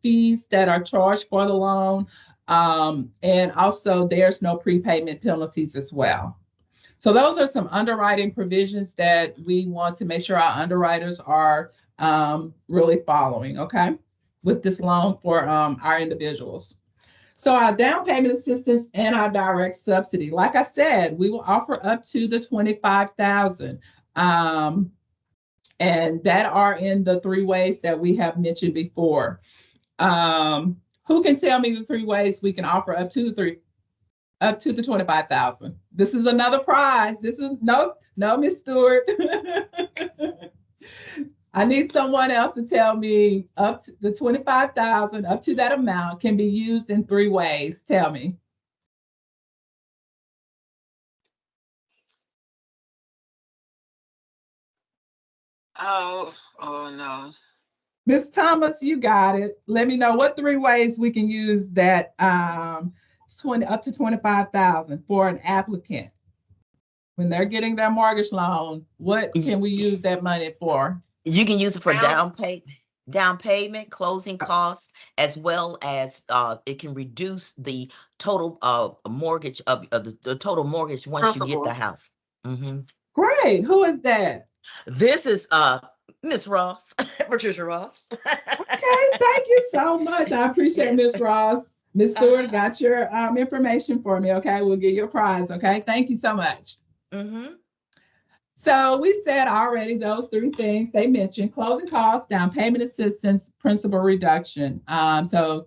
fees that are charged for the loan, and also there's no prepayment penalties as well. So those are some underwriting provisions that we want to make sure our underwriters are really following, okay, with this loan for our individuals. So our down payment assistance and our direct subsidy, like I said, we will offer up to the $25,000. And that are in the 3 ways that we have mentioned before. Who can tell me the 3 ways we can offer up to the $25,000? This is another prize. This is no, Miss Stewart. I need someone else to tell me up to the $25,000, up to that amount can be used in 3 ways. Tell me. Oh no. Ms. Thomas, you got it. Let me know what 3 ways we can use that up to $25,000 for an applicant. When they're getting their mortgage loan, what can we use that money for? You can use it for down payment, closing costs, as well as it can reduce the total mortgage of the total mortgage once you get the house. Mm-hmm. Great. Who is that? This is Miss Ross, Patricia Ross. Okay, thank you so much. I appreciate Miss Ross. Miss Stewart got your information for me. Okay, we'll give you a prize. Okay, thank you so much. Mm-hmm. So we said already those 3 things they mentioned: closing costs, down payment assistance, principal reduction. So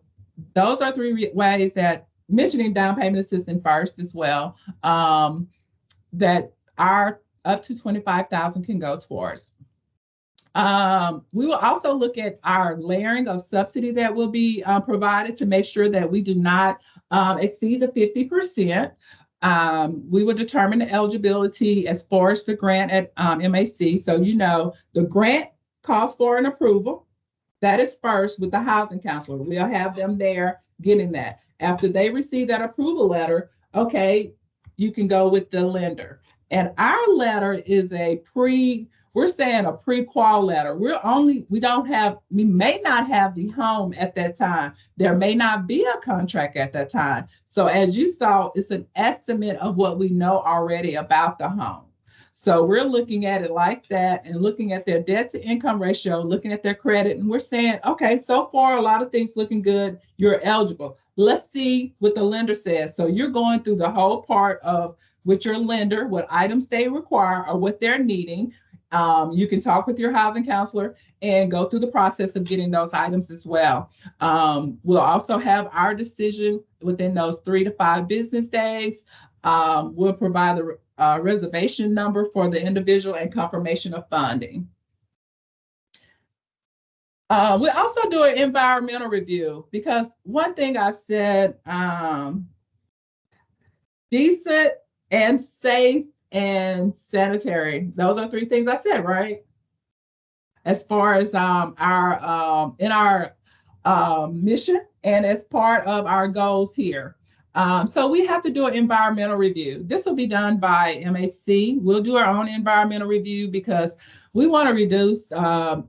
those are 3 ways that, mentioning down payment assistance first as well, that are up to $25,000 can go towards. We will also look at our layering of subsidy that will be provided to make sure that we do not exceed the 50%. We will determine the eligibility as far as the grant at MAC. So, the grant calls for an approval. That is first with the housing counselor. We'll have them there getting that. After they receive that approval letter, okay, you can go with the lender. And our letter is we're saying a pre-qual letter. We may not have the home at that time. There may not be a contract at that time. So as you saw, it's an estimate of what we know already about the home. So we're looking at it like that and looking at their debt to income ratio, looking at their credit, and we're saying, okay, so far a lot of things looking good. You're eligible. Let's see what the lender says. So you're going through the whole part of with your lender, what items they require or what they're needing. You can talk with your housing counselor and go through the process of getting those items as well. We'll also have our decision within those 3 to 5 business days. We'll provide the reservation number for the individual and confirmation of funding. We also do an environmental review because one thing I've said, decent and safe and sanitary. Those are 3 things I said, right? As far as our mission and as part of our goals here. So we have to do an environmental review. This will be done by MHC. We'll do our own environmental review because we want to reduce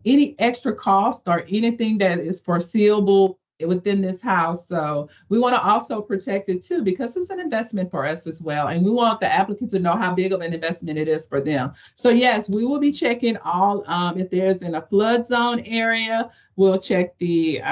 any extra cost or anything that is foreseeable within this house. So we want to also protect it too, because it's an investment for us as well. And we want the applicant to know how big of an investment it is for them. So yes, we will be checking all, if there's in a flood zone area, we'll check the,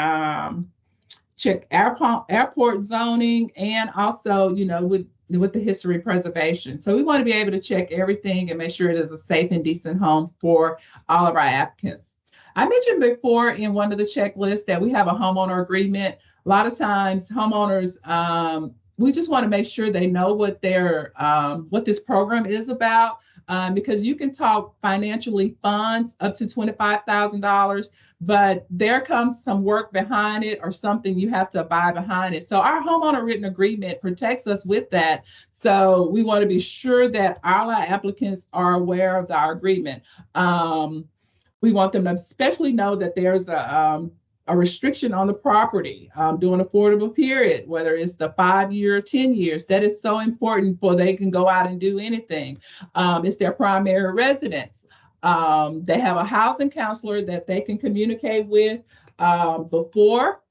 check airport zoning, and also, you know, with the history preservation. So we want to be able to check everything and make sure it is a safe and decent home for all of our applicants. I mentioned before in one of the checklists that we have a homeowner agreement. A lot of times homeowners, we just want to make sure they know what their what this program is about, because you can talk financially funds up to $25,000, but there comes some work behind it or something you have to abide behind it. So our homeowner written agreement protects us with that. So we want to be sure that all our applicants are aware of our agreement. We want them to especially know that there's a restriction on the property during affordable period, whether it's the 5 year or 10 years. That is so important for they can go out and do anything. It's their primary residence. They have a housing counselor that they can communicate with before,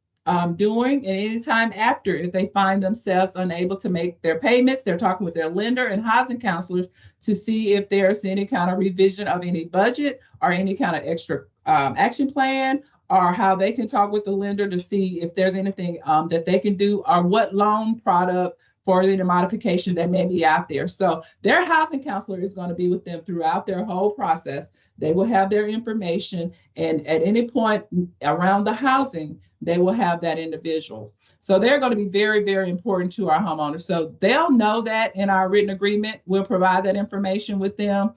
during, and anytime after. If they find themselves unable to make their payments, they're talking with their lender and housing counselors to see if there's any kind of revision of any budget or any kind of extra action plan, or how they can talk with the lender to see if there's anything that they can do, or what loan product for any modification that may be out there. So their housing counselor is going to be with them throughout their whole process. They will have their information, and at any point around the housing, they will have that individual. So they're going to be very, very important to our homeowners. So they'll know that in our written agreement. We'll provide that information with them.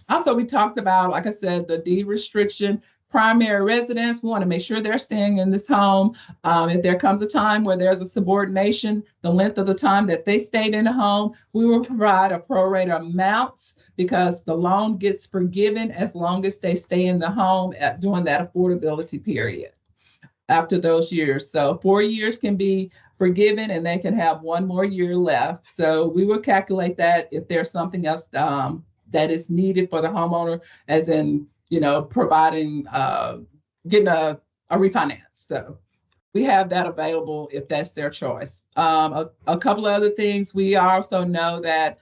Also, we talked about, like I said, the deed restriction, primary residence. We want to make sure they're staying in this home. If there comes a time where there's a subordination, the length of the time that they stayed in the home, we will provide a prorated amount, because the loan gets forgiven as long as they stay in the home during that affordability period after those years. So 4 years can be forgiven and they can have 1 more year left. So we will calculate that if there's something else that is needed for the homeowner, as in, you know, providing, getting a refinance. So we have that available if that's their choice. A couple of other things, we also know that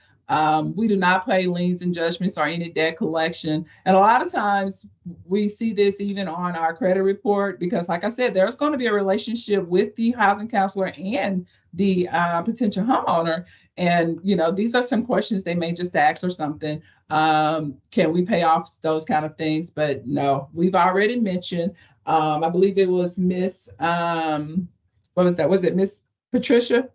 we do not pay liens and judgments or any debt collection. And a lot of times we see this even on our credit report, because like I said, there's going to be a relationship with the housing counselor and the potential homeowner. And, you know, these are some questions they may just ask or something. Can we pay off those kind of things? But no, we've already mentioned, I believe it was Miss, what was that? Was it Miss Patricia?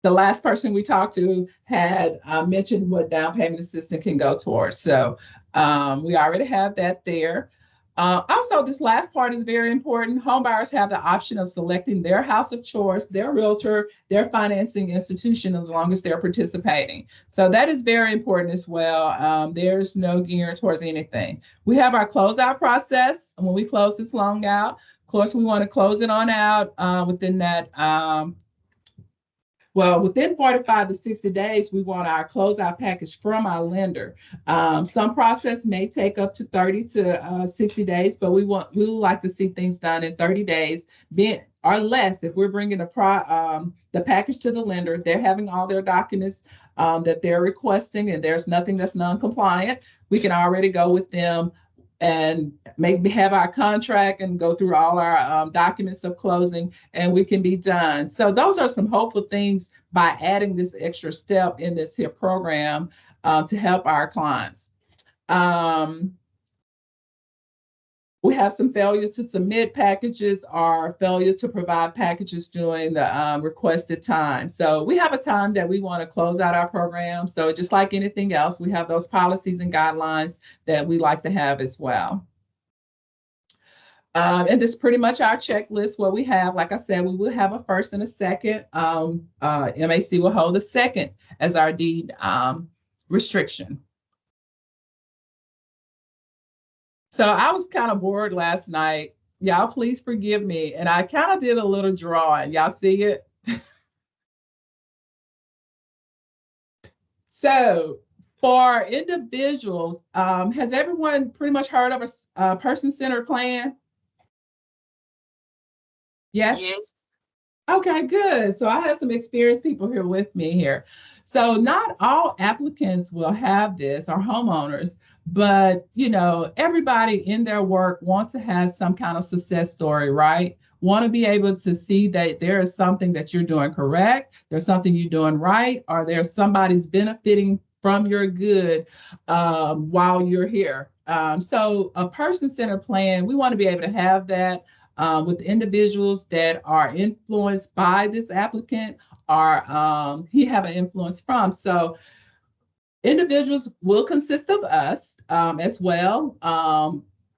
The last person we talked to had mentioned what down payment assistance can go towards. So we already have that there. Also, this last part is very important. Homebuyers have the option of selecting their house of choice, their realtor, their financing institution, as long as they're participating. So that is very important as well. There's no gearing towards anything. We have our closeout process. And when we close this loan out, of course, we want to close it on out within that within 45 to 60 days, we want our closeout package from our lender. Some process may take up to 30 to 60 days, but we would like to see things done in 30 days or less. If we're bringing the package to the lender, they're having all their documents that they're requesting, and there's nothing that's non-compliant, we can already go with them and have our contract and go through all our documents of closing, and we can be done. So those are some hopeful things by adding this extra step in this here program to help our clients. We have some failure to submit packages or failure to provide packages during the requested time. So we have a time that we want to close out our program. So just like anything else, we have those policies and guidelines that we like to have as well. And this is pretty much our checklist. What we have, like I said, we will have a first and a second. MAC will hold a second as our deed restriction. So I was kind of bored last night Y'all please forgive me. And I kind of did a little drawing. Y'all see it? So for individuals, has everyone pretty much heard of a person-centered plan? Yes? Yes. Okay, good. So I have some experienced people here with me here. So not all applicants will have this or homeowners, but everybody in their work wants to have some kind of success story, right? Want to be able to see that there is something that you're doing correct, there's something you're doing right, or there's somebody's benefiting from your good while you're here. So a person-centered plan, we want to be able to have that with individuals that are influenced by this applicant or he have an influence from. So individuals will consist of us as well.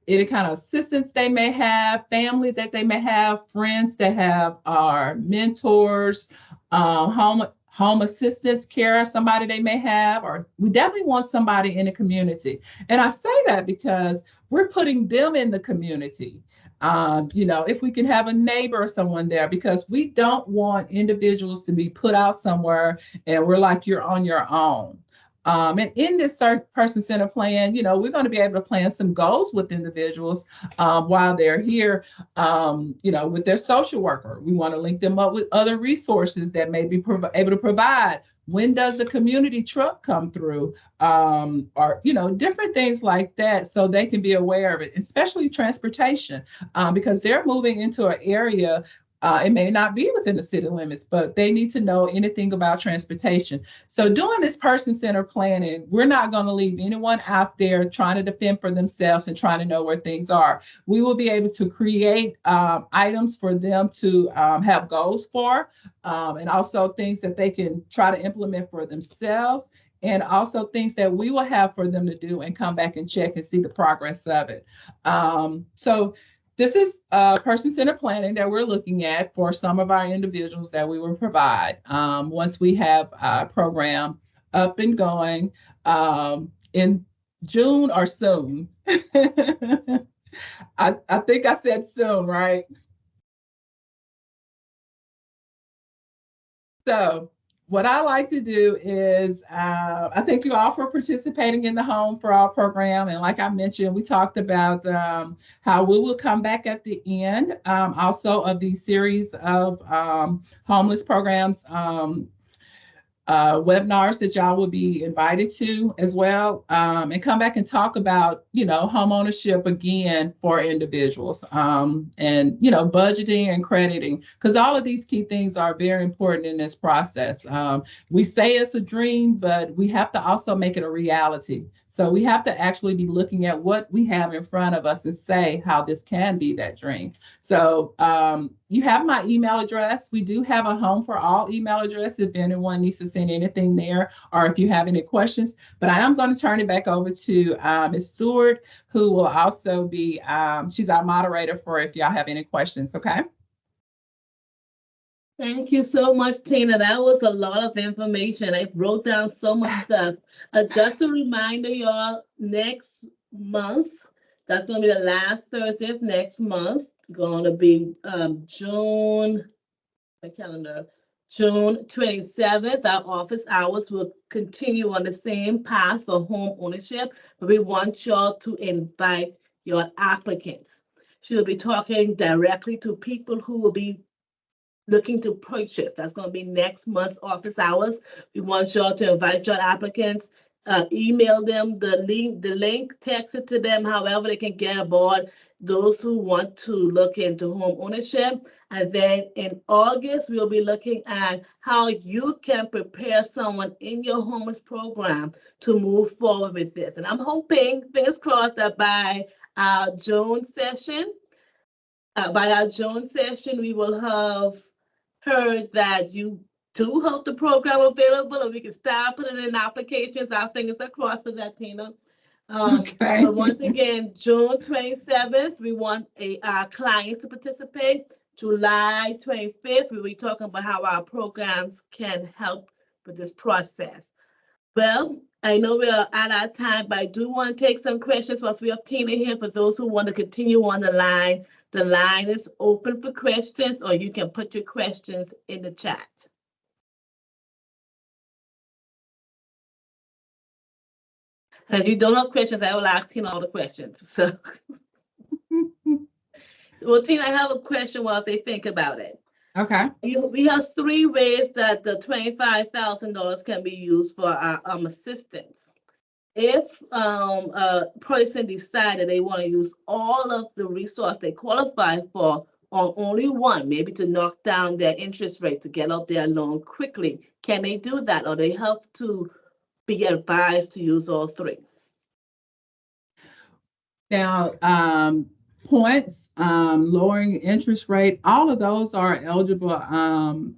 Any kind of assistance they may have, family that they may have, friends that have our mentors, home assistance care, somebody they may have, or we definitely want somebody in the community. And I say that because we're putting them in the community. If we can have a neighbor or someone there, because we don't want individuals to be put out somewhere and we're like, you're on your own. And in this person-centered plan, we're going to be able to plan some goals with individuals while they're here, with their social worker. We want to link them up with other resources that may be able to provide. When does the community truck come through? Or, different things like that, so they can be aware of it, especially transportation, because they're moving into an area. It may not be within the city limits, but they need to know anything about transportation. So doing this person-centered planning, we're not going to leave anyone out there trying to defend for themselves and trying to know where things are. We will be able to create items for them to have goals for, and also things that they can try to implement for themselves, and also things that we will have for them to do and come back and check and see the progress of it. So this is person-centered planning that we're looking at for some of our individuals that we will provide once we have our program up and going in June or soon. I think I said soon, right? So what I like to do is, I thank you all for participating in the Home for All program. And like I mentioned, we talked about how we will come back at the end also of the series of homeless programs webinars that y'all will be invited to as well, and come back and talk about, home ownership again for individuals, and, budgeting and crediting, because all of these key things are very important in this process. We say it's a dream, but we have to also make it a reality. So we have to actually be looking at what we have in front of us and say how this can be that dream. So you have my email address. We do have a Home for All email address if anyone needs to send anything there, or if you have any questions. But I am going to turn it back over to Ms. Stewart, who will also be, she's our moderator for if y'all have any questions, okay? Thank you so much, Tina. That was a lot of information. I wrote down so much stuff. Just a reminder, y'all, next month, that's going to be the last Thursday of next month, going to be June 27th. Our office hours will continue on the same path for home ownership, but we want y'all to invite your applicants. She'll be talking directly to people who will be looking to purchase. That's going to be next month's office hours. We want y'all to invite your applicants, email them the link, text it to them, however they can get aboard, those who want to look into home ownership. And then in August, we'll be looking at how you can prepare someone in your homeless program to move forward with this. And I'm hoping, fingers crossed, that by our June session, we will have heard that you do have the program available, and we can start putting in applications. Our fingers are crossed for that, Tina. Okay. But once again, June 27th, we want our clients to participate. July 25th, we'll be talking about how our programs can help with this process. Well, I know we are at our time, but I do want to take some questions once we have Tina here. For those who want to continue on the line is open for questions, or you can put your questions in the chat. If you don't have questions, I will ask Tina all the questions. So, well, Tina, I have a question while they think about it. Okay. We have 3 ways that the $25,000 can be used for our assistance. If a person decided they want to use all of the resource they qualify for on only one, maybe to knock down their interest rate to get out their loan quickly, can they do that, or they have to be advised to use all 3? Now, points, lowering interest rate, all of those are eligible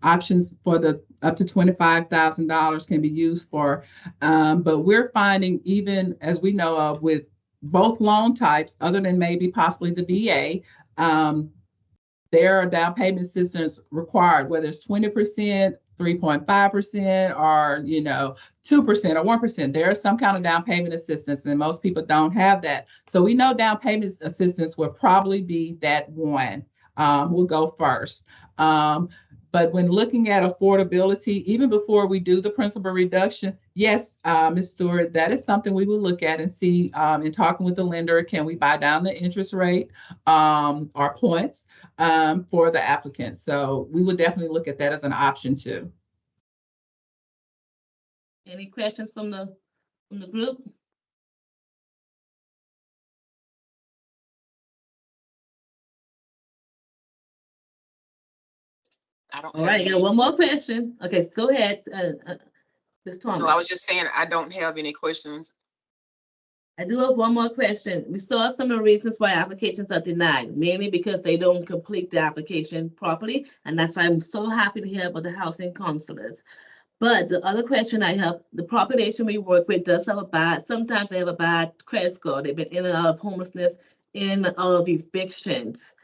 options for the up to $25,000 can be used for. But we're finding, even as we know of, with both loan types, other than maybe possibly the VA, there are down payment assistance required, whether it's 20%, 3.5%, or 2% or 1%. There is some kind of down payment assistance, and most people don't have that. So we know down payment assistance will probably be that one. We'll go first. But when looking at affordability, even before we do the principal reduction, yes, Ms. Stewart, that is something we will look at and see in talking with the lender. Can we buy down the interest rate or points for the applicant? So we would definitely look at that as an option too. Any questions from the group? All right, I got one more question. Okay, go ahead, Ms. Thomas. No, I was just saying I don't have any questions. I do have one more question. We saw some of the reasons why applications are denied, mainly because they don't complete the application properly, and that's why I'm so happy to hear about the housing counselors. But the other question I have, the population we work with does have sometimes they have a bad credit score. They've been in and out of homelessness, in and out of evictions.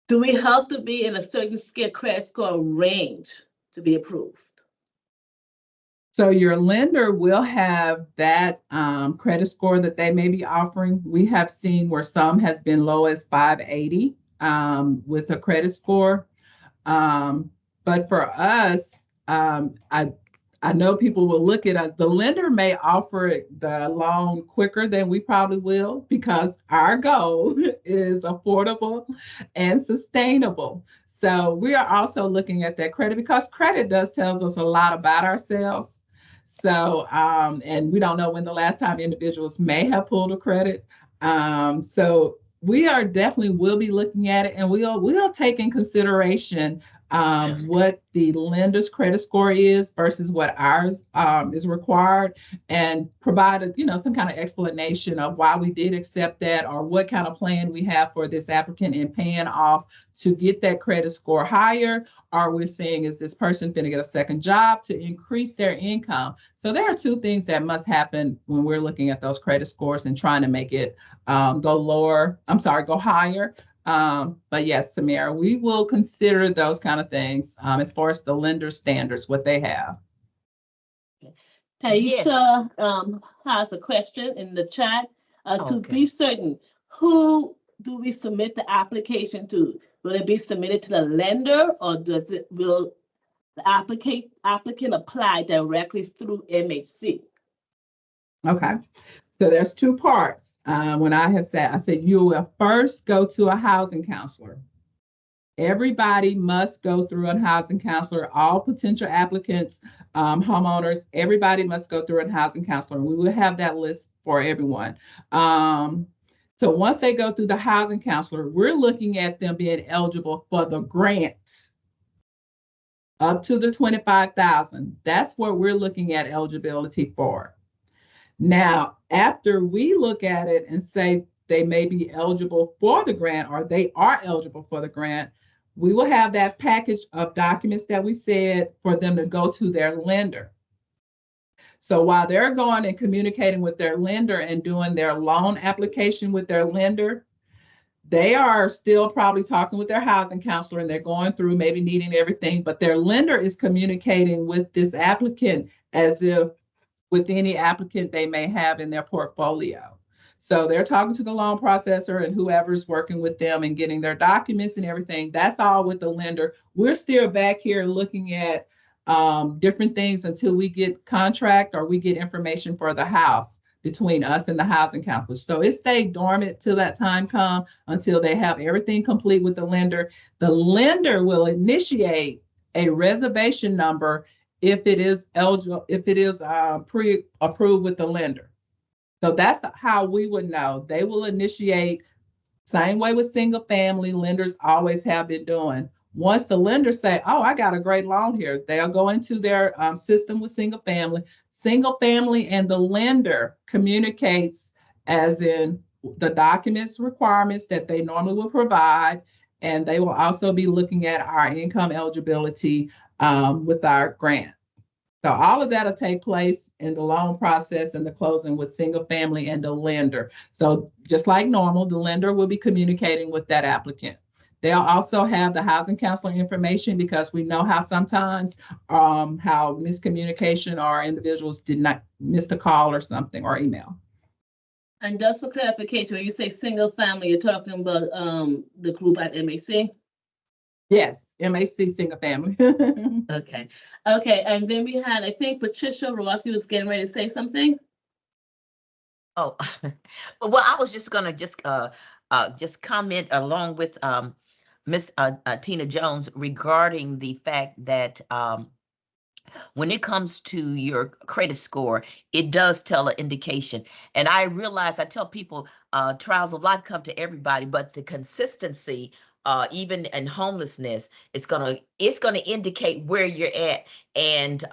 Do we have to be in a certain credit score range to be approved? So your lender will have that credit score that they may be offering. We have seen where some has been low as 580 with a credit score. But for us, I know people will look at us. The lender may offer the loan quicker than we probably will, because our goal is affordable and sustainable. So we are also looking at that credit, because credit does tells us a lot about ourselves. So, and we don't know when the last time individuals may have pulled a credit. So we are definitely will be looking at it, and we'll take in consideration what the lender's credit score is versus what ours is required, and provide some kind of explanation of why we did accept that, or what kind of plan we have for this applicant in paying off to get that credit score higher. Or we're saying, is this person going to get a second job to increase their income? So there are 2 things that must happen when we're looking at those credit scores and trying to make it go higher. But yes, Samira, we will consider those kind of things as far as the lender standards, what they have. Taisha has a question in the chat. To be certain, who do we submit the application to? Will it be submitted to the lender, or will the applicant apply directly through MHC? Okay. So there's 2 parts. When I said you will first go to a housing counselor. Everybody must go through a housing counselor. All potential applicants, homeowners, everybody must go through a housing counselor. We will have that list for everyone. So once they go through the housing counselor, we're looking at them being eligible for the grant up to the $25,000. That's what we're looking at eligibility for. Now, after we look at it and say they may be eligible for the grant, or they are eligible for the grant, we will have that package of documents that we said for them to go to their lender. So while they're going and communicating with their lender and doing their loan application with their lender, they are still probably talking with their housing counselor and they're going through maybe needing everything, but their lender is communicating with this applicant as if with any applicant they may have in their portfolio. So they're talking to the loan processor and whoever's working with them and getting their documents and everything. That's all with the lender. We're still back here looking at different things until we get contract or we get information for the house between us and the housing counselor. So it stayed dormant till that time come until they have everything complete with the lender. The lender will initiate a reservation number if it is eligible, if it is pre-approved with the lender. So that's how we would know. They will initiate, same way with single family, lenders always have been doing. Once the lenders say, oh, I got a great loan here, they'll go into their system with single family. Single family and the lender communicates as in the documents requirements that they normally will provide. And they will also be looking at our income eligibility with our grant. So all of that will take place in the loan process and the closing with single family and the lender. So just like normal, the lender will be communicating with that applicant. They'll also have the housing counselor information because we know how sometimes how miscommunication or individuals did not miss a call or something or email. And just for clarification, when you say single family, you're talking about the group at MAC? Yes, MAC single family. Okay. Okay. And then we had, I think Patricia Rossi was getting ready to say something. Oh, well, I was just gonna just comment along with Miss Tina Jones regarding the fact that when it comes to your credit score, it does tell an indication. And I realize, I tell people, trials of life come to everybody, but the consistency, even in homelessness, it's gonna indicate where you're at and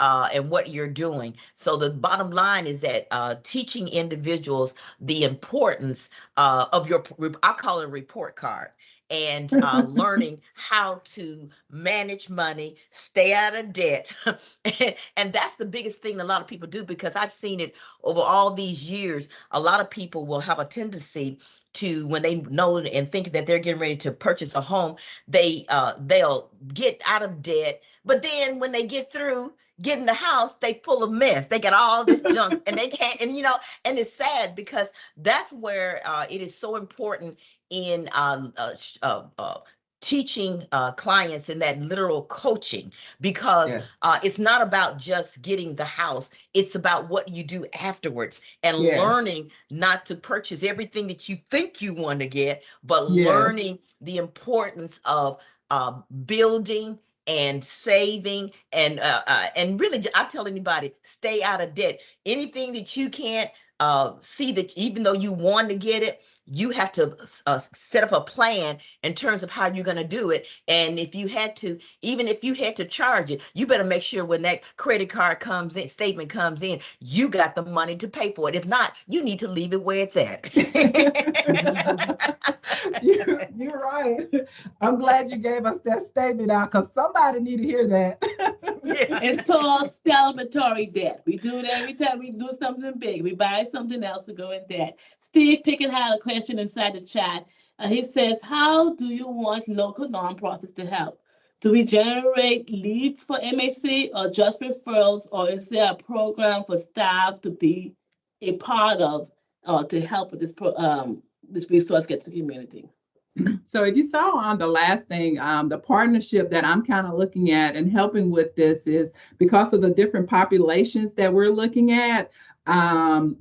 what you're doing. So the bottom line is that teaching individuals the importance of your, I call it a report card, and learning how to manage money, stay out of debt. And that's the biggest thing a lot of people do, because I've seen it over all these years. A lot of people will have a tendency to, when they know and think that they're getting ready to purchase a home, they'll get out of debt. But then when they get through getting the house, they full of mess. They got all this junk and they can't, and and it's sad because that's where it is so important in teaching clients in that literal coaching, because it's not about just getting the house. It's about what you do afterwards and learning not to purchase everything that you think you want to get, but learning the importance of building and saving and really, I tell anybody, stay out of debt. Anything that you can't see, that even though you want to get it, you have to set up a plan in terms of how you're going to do it. And if you had to, even if you had to charge it, you better make sure when that credit card comes in, statement comes in, you got the money to pay for it. If not, you need to leave it where it's at. You're right. I'm glad you gave us that statement out, because somebody need to hear that. It's called celebratory debt. We do it every time we do something big. We buy something else to go in debt. Steve Pickett had a question inside the chat. He says, how do you want local nonprofits to help? Do we generate leads for MAC or just referrals, or is there a program for staff to be a part of to help with this resource get to the community? So if you saw on the last thing, the partnership that I'm kind of looking at and helping with this is because of the different populations that we're looking at.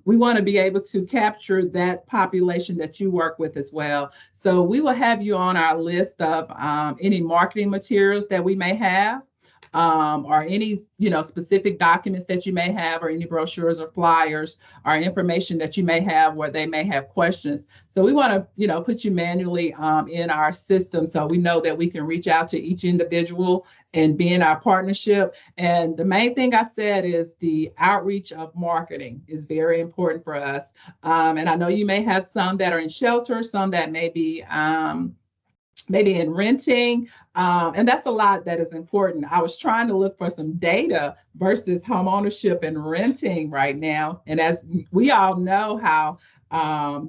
We want to be able to capture that population that you work with as well. So we will have you on our list of any marketing materials that we may have, or any specific documents that you may have, or any brochures or flyers or information that you may have where they may have questions. So we want to put you manually in our system, so we know that we can reach out to each individual and be in our partnership. And the main thing I said is the outreach of marketing is very important for us. And I know you may have some that are in shelter, some that may be maybe in renting. And that's a lot that is important. I was trying to look for some data versus home ownership and renting right now. And as we all know how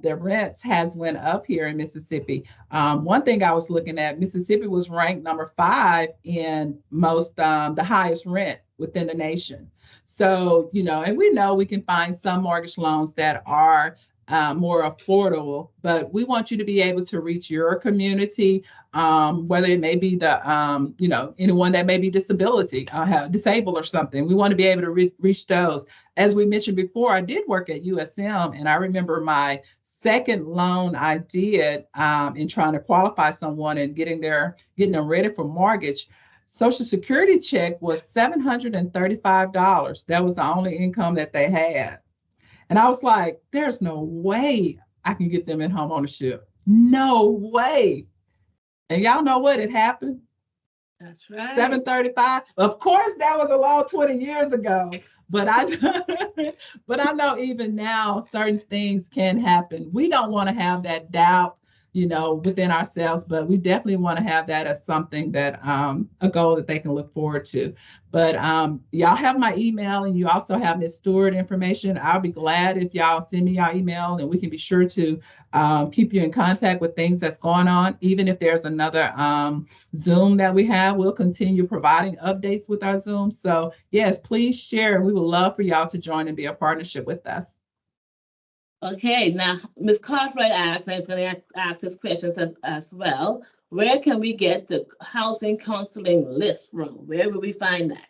the rents has went up here in Mississippi. One thing I was looking at, Mississippi was ranked number 5 in most, the highest rent within the nation. So, you know, and we know we can find some mortgage loans that are more affordable, but we want you to be able to reach your community, whether it may be the, you know, anyone that may be disabled or something. We want to be able to reach those. As we mentioned before, I did work at USM, and I remember my second loan I did in trying to qualify someone and getting them ready for mortgage. Social Security check was $735. That was the only income that they had. And I was like, there's no way I can get them in home ownership. No way. And y'all know what had happened? That's right. $735. Of course, that was a long 20 years ago. But I know even now certain things can happen. We don't want to have that doubt, you know, within ourselves, but we definitely want to have that as something that a goal that they can look forward to. But y'all have my email, and you also have Ms. Stewart information. I'll be glad if y'all send me your email, and we can be sure to keep you in contact with things that's going on. Even if there's another Zoom that we have, we'll continue providing updates with our Zoom. So yes, please share. We would love for y'all to join and be a partnership with us. Okay, now Ms. Cartwright asked, and I was going to ask this question as well. Where can we get the housing counseling list from? Where will we find that?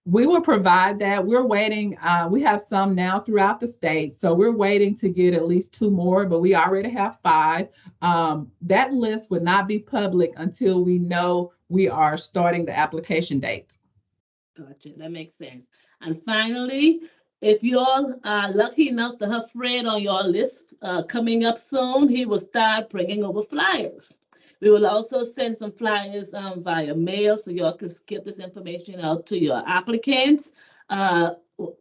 We will provide that. We're waiting. We have some now throughout the state. So we're waiting to get at least 2 more, but we already have 5. That list would not be public until we know we are starting the application date. Gotcha, that makes sense. And finally, if you're lucky enough to have Fred on your list coming up soon, he will start bringing over flyers. We will also send some flyers via mail so y'all can get this information out to your applicants.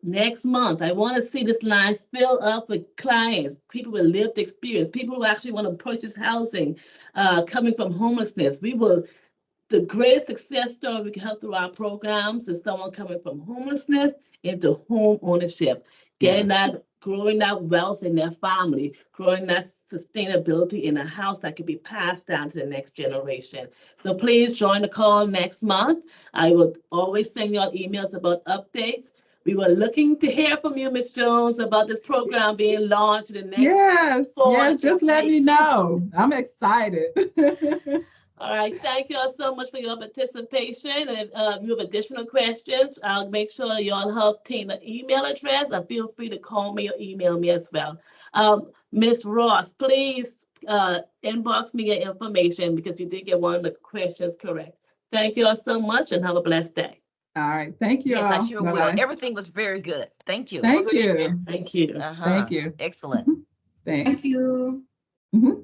Next month, I want to see this line fill up with clients, people with lived experience, people who actually want to purchase housing coming from homelessness. The greatest success story we can have through our programs is someone coming from homelessness into home ownership, getting that, growing that wealth in their family, growing that sustainability in a house that can be passed down to the next generation. So please join the call next month. I will always send you all emails about updates. We were looking to hear from you, Ms. Jones, about this program being launched in the next. Yes, just let me know. I'm excited. All right, thank you all so much for your participation. And if you have additional questions, I'll make sure you all have Tina's email address, and feel free to call me or email me as well. Ms. Ross, please inbox me your information because you did get one of the questions correct. Thank you all so much and have a blessed day. All right, thank you. Yes, all. I sure will. Everything was very good. Thank you. Thank you. Thank you. Uh-huh. Thank you. Excellent. Thanks. Thank you. Mm-hmm.